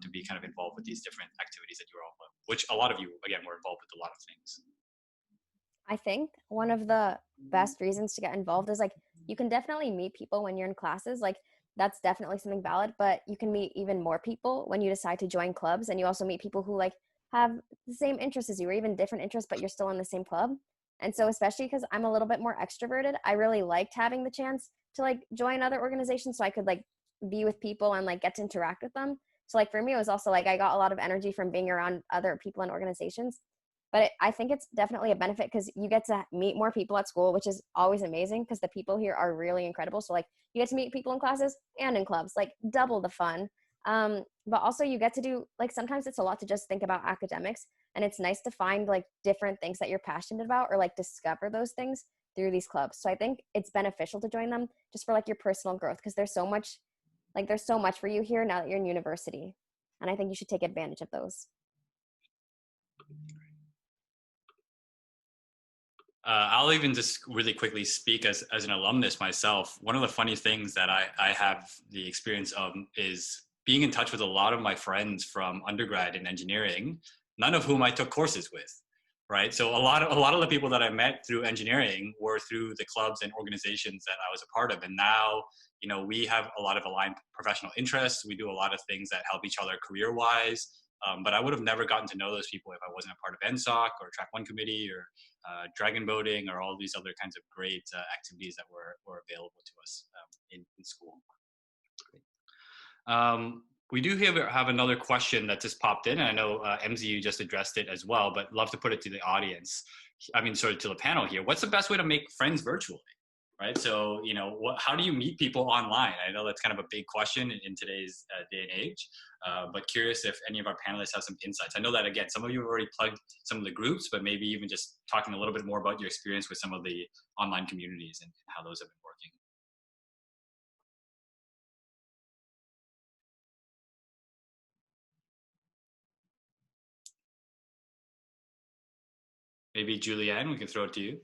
to be kind of involved with these different activities that you were all involved with, which a lot of you, again, were involved with a lot of things? I think one of the best reasons to get involved is like you can definitely meet people when you're in classes. Like that's definitely something valid, but you can meet even more people when you decide to join clubs, and you also meet people who like have the same interests as you, or even different interests, but you're still in the same club. And so especially because I'm a little bit more extroverted, I really liked having the chance to like join other organizations so I could like be with people and like get to interact with them. So like for me, it was also like I got a lot of energy from being around other people and organizations. But I think it's definitely a benefit because you get to meet more people at school, which is always amazing because the people here are really incredible. So like you get to meet people in classes and in clubs, like double the fun. But also you get to do, like, sometimes it's a lot to just think about academics, and it's nice to find like different things that you're passionate about or like discover those things through these clubs. So I think it's beneficial to join them just for like your personal growth because there's so much for you here now that you're in university. And I think you should take advantage of those. I'll even just really quickly speak as an alumnus myself. One of the funny things that I have the experience of is being in touch with a lot of my friends from undergrad in engineering, none of whom I took courses with, right? So a lot of the people that I met through engineering were through the clubs and organizations that I was a part of. And now, you know, we have a lot of aligned professional interests. We do a lot of things that help each other career-wise. But I would have never gotten to know those people if I wasn't a part of NSOC or Track One Committee or dragon boating or all these other kinds of great activities that were available to us in school. We do have another question that just popped in, and I know MZU just addressed it as well, but love to put it to the audience. I mean, sorry, to the panel here. What's the best way to make friends virtually? Right. So, you know, how do you meet people online? I know that's kind of a big question in today's day and age, but curious if any of our panelists have some insights. I know that, again, some of you have already plugged some of the groups, but maybe even just talking a little bit more about your experience with some of the online communities and how those have been working. Maybe Julianne, we can throw it to you.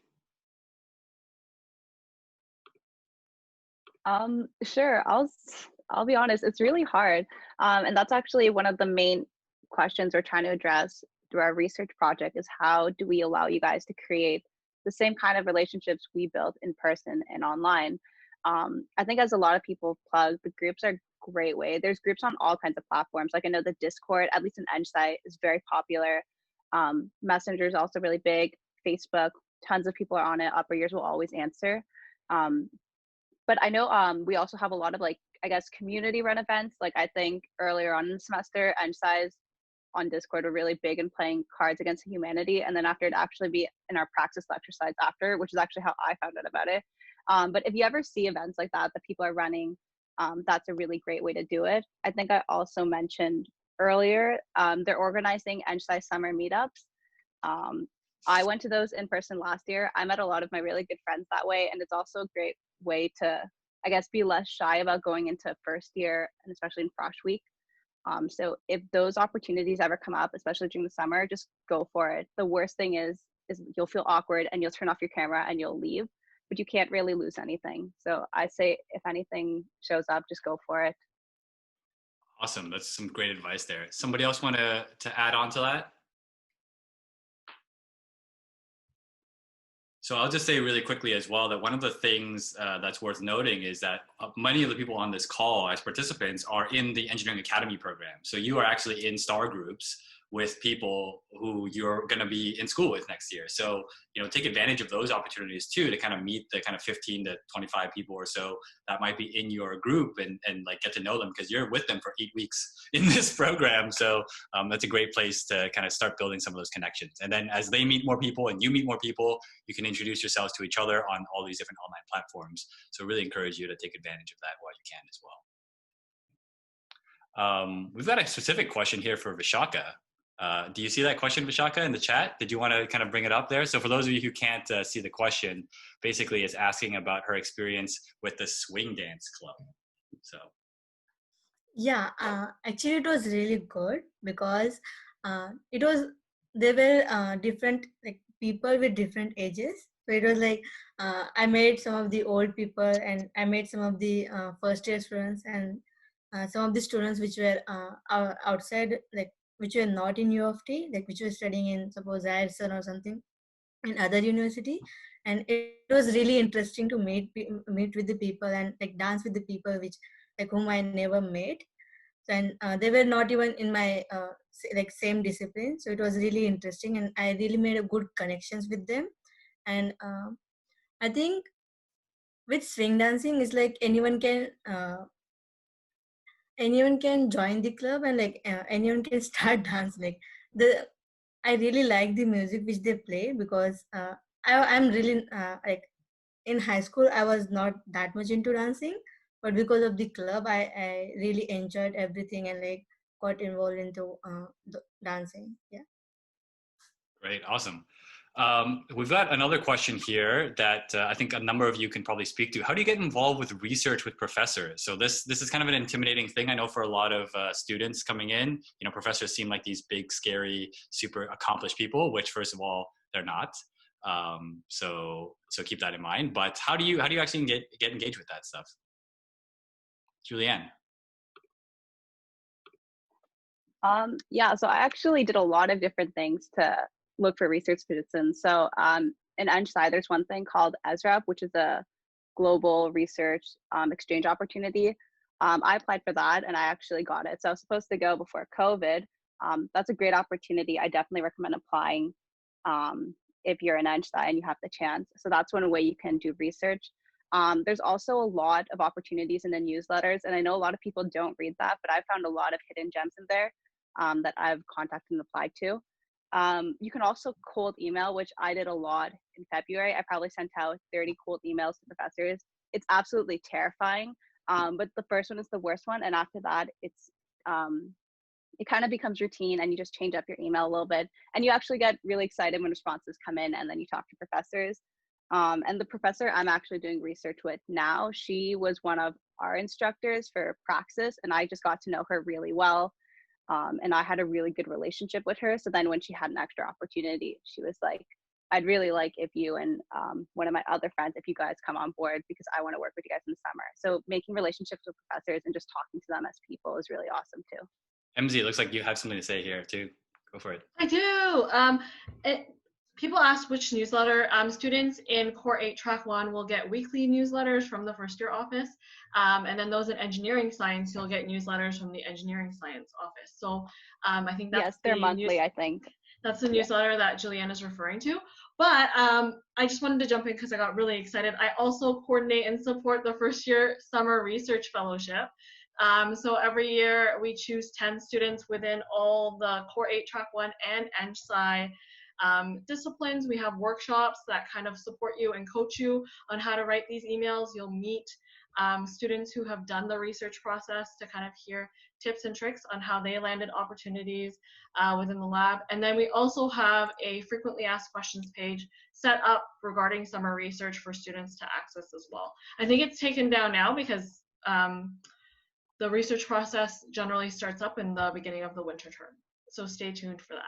Sure. I'll be honest. It's really hard, and that's actually one of the main questions we're trying to address through our research project. Is how do we allow you guys to create the same kind of relationships we built in person and online? I think, as a lot of people plug, the groups are a great way. There's groups on all kinds of platforms. Like I know the Discord, at least in EngSci, is very popular. Messenger is also really big. Facebook, tons of people are on it. Upper years will always answer. But I know we also have a lot of, like, I guess, community run events. Like I think earlier on in the semester, EngSci on Discord were really big in playing Cards Against Humanity. And then after, it actually be in our praxis lecture slides after, which is actually how I found out about it. But if you ever see events like that people are running, that's a really great way to do it. I think I also mentioned earlier, they're organizing EngSci summer meetups. I went to those in person last year. I met a lot of my really good friends that way. And it's also a great way to, I guess, be less shy about going into first year, and especially in Frosh Week. So if those opportunities ever come up, especially during the summer, just go for it. The worst thing is you'll feel awkward and you'll turn off your camera and you'll leave, but you can't really lose anything. So I say, if anything shows up, just go for it. Awesome. That's some great advice there. Somebody else want to add on to that? So I'll just say really quickly as well that one of the things that's worth noting is that many of the people on this call as participants are in the Engineering Academy program. So you are actually in STAR groups with people who you're going to be in school with next year. So, you know, take advantage of those opportunities too, to kind of meet the kind of 15 to 25 people or so that might be in your group and like get to know them, because you're with them for 8 weeks in this program. So that's a great place to kind of start building some of those connections. And then as they meet more people and you meet more people, you can introduce yourselves to each other on all these different online platforms. So really encourage you to take advantage of that while you can as well. We've got a specific question here for Vishaka. Do you see that question, Vishaka, in the chat? Did you want to kind of bring it up there? So for those of you who can't see the question, basically it's asking about her experience with the swing dance club. So. Yeah, actually it was really good because there were different, like, people with different ages. So it was like I met some of the old people and I met some of the first year students and some of the students which were outside, like which were not in U of T, like which were studying in, suppose, Ryerson or something in other university. And it was really interesting to meet with the people and like dance with the people which, like, whom I never met. And they were not even in my like same discipline. So it was really interesting and I really made a good connections with them. And I think with swing dancing is like anyone can anyone can join the club and like anyone can start dance. Like the I really like the music which they play because I'm really like in high school I was not that much into dancing, but because of the club I really enjoyed everything and like got involved into the dancing. Yeah. Great, awesome. We've got another question here that I think a number of you can probably speak to. How do you get involved with research with professors? So this is kind of an intimidating thing, I know, for a lot of students coming in. You know, professors seem like these big, scary, super accomplished people, which first of all, they're not. So keep that in mind. But how do you actually get engaged with that stuff? Julianne. Yeah, so I actually did a lot of different things to look for research citizens. So in EngSci, there's one thing called ESREP, which is a global research exchange opportunity. I applied for that and I actually got it. So I was supposed to go before COVID. That's a great opportunity. I definitely recommend applying if you're in EngSci and you have the chance. So that's one way you can do research. There's also a lot of opportunities in the newsletters, and I know a lot of people don't read that, but I found a lot of hidden gems in there that I've contacted and applied to. You can also cold email, which I did a lot in February. I probably sent out 30 cold emails to professors. It's absolutely terrifying, but the first one is the worst one, and after that, it kind of becomes routine, and you just change up your email a little bit, and you actually get really excited when responses come in, and then you talk to professors. And the professor I'm actually doing research with now, she was one of our instructors for Praxis, and I just got to know her really well. And I had a really good relationship with her. So then when she had an extra opportunity, she was like, I'd really like if you and one of my other friends, if you guys come on board, because I want to work with you guys in the summer. So making relationships with professors and just talking to them as people is really awesome too. MZ, it looks like you have something to say here too. Go for it. I do. People ask which newsletter. Students in Core 8 Track 1 will get weekly newsletters from the first year office. And then those in engineering science, you'll get newsletters from the engineering science office. So I think that's they're monthly, I think. That's the newsletter that Julianne is referring to. But I just wanted to jump in because I got really excited. I also coordinate and support the first year summer research fellowship. So every year we choose 10 students within all the Core 8 Track 1 and EngSci disciplines. We have workshops that kind of support you and coach you on how to write these emails. You'll meet students who have done the research process to kind of hear tips and tricks on how they landed opportunities within the lab. And then we also have a frequently asked questions page set up regarding summer research for students to access as well. I think it's taken down now because the research process generally starts up in the beginning of the winter term. So stay tuned for that.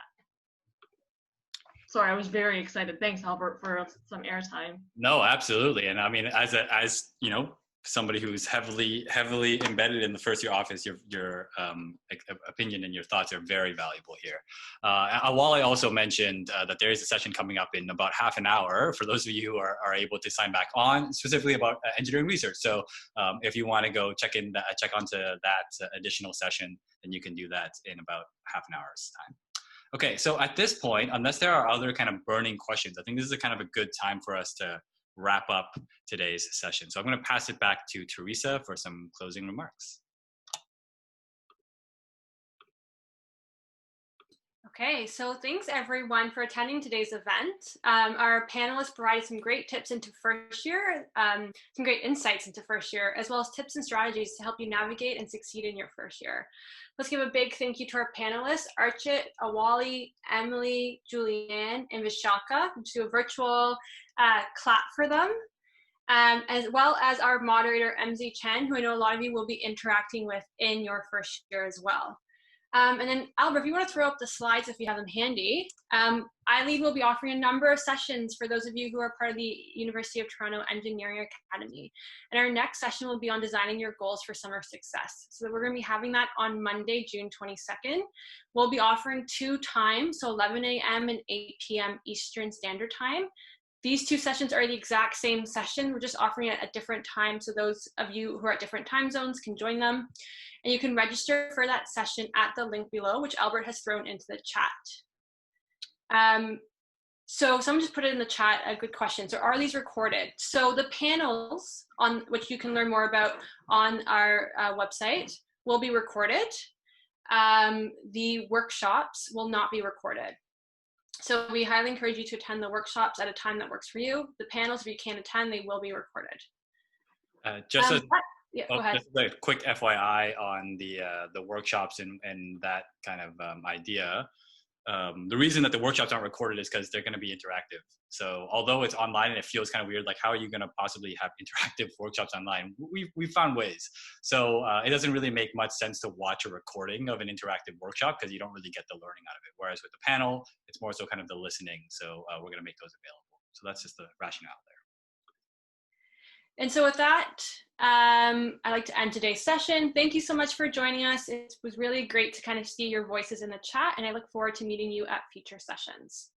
Sorry, I was very excited. Thanks, Albert, for some airtime. No, absolutely. And I mean, as you know, somebody who's heavily embedded in the first year office, your opinion and your thoughts are very valuable here. While I also mentioned that there is a session coming up in about half an hour for those of you who are able to sign back on, specifically about engineering research. So if you want to go check onto that additional session, then you can do that in about half an hour's time. Okay, so at this point, unless there are other kind of burning questions, I think this is a kind of a good time for us to wrap up today's session. So I'm going to pass it back to Teresa for some closing remarks. Okay, so thanks everyone for attending today's event. Our panelists provided some great tips into first year, some great insights into first year, as well as tips and strategies to help you navigate and succeed in your first year. Let's give a big thank you to our panelists, Archit, Awali, Emily, Julianne, and Vishaka. Let's do a virtual clap for them, as well as our moderator, MZ Chen, who I know a lot of you will be interacting with in your first year as well. And then Albert, if you want to throw up the slides if you have them handy. ILead will be offering a number of sessions for those of you who are part of the University of Toronto Engineering Academy. And our next session will be on designing your goals for summer success. So we're going to be having that on Monday, June 22nd. We'll be offering 2 times, so 11 a.m. and 8 p.m. Eastern Standard Time. These 2 sessions are the exact same session. We're just offering it at different times, so those of you who are at different time zones can join them. And you can register for that session at the link below, which Albert has thrown into the chat. So someone just put it in the chat, a good question. So are these recorded? So the panels, on which you can learn more about on our website, will be recorded. The workshops will not be recorded. So we highly encourage you to attend the workshops at a time that works for you. The panels, if you can't attend, they will be recorded. Just a go ahead. Just a quick FYI on the workshops and that kind of idea. The reason that the workshops aren't recorded is because they're going to be interactive. So although it's online and it feels kind of weird, like how are you going to possibly have interactive workshops online? We've found ways. So it doesn't really make much sense to watch a recording of an interactive workshop because you don't really get the learning out of it. Whereas with the panel, it's more so kind of the listening. So we're going to make those available. So that's just the rationale there. And so with that, I'd like to end today's session. Thank you so much for joining us. It was really great to kind of see your voices in the chat, and I look forward to meeting you at future sessions.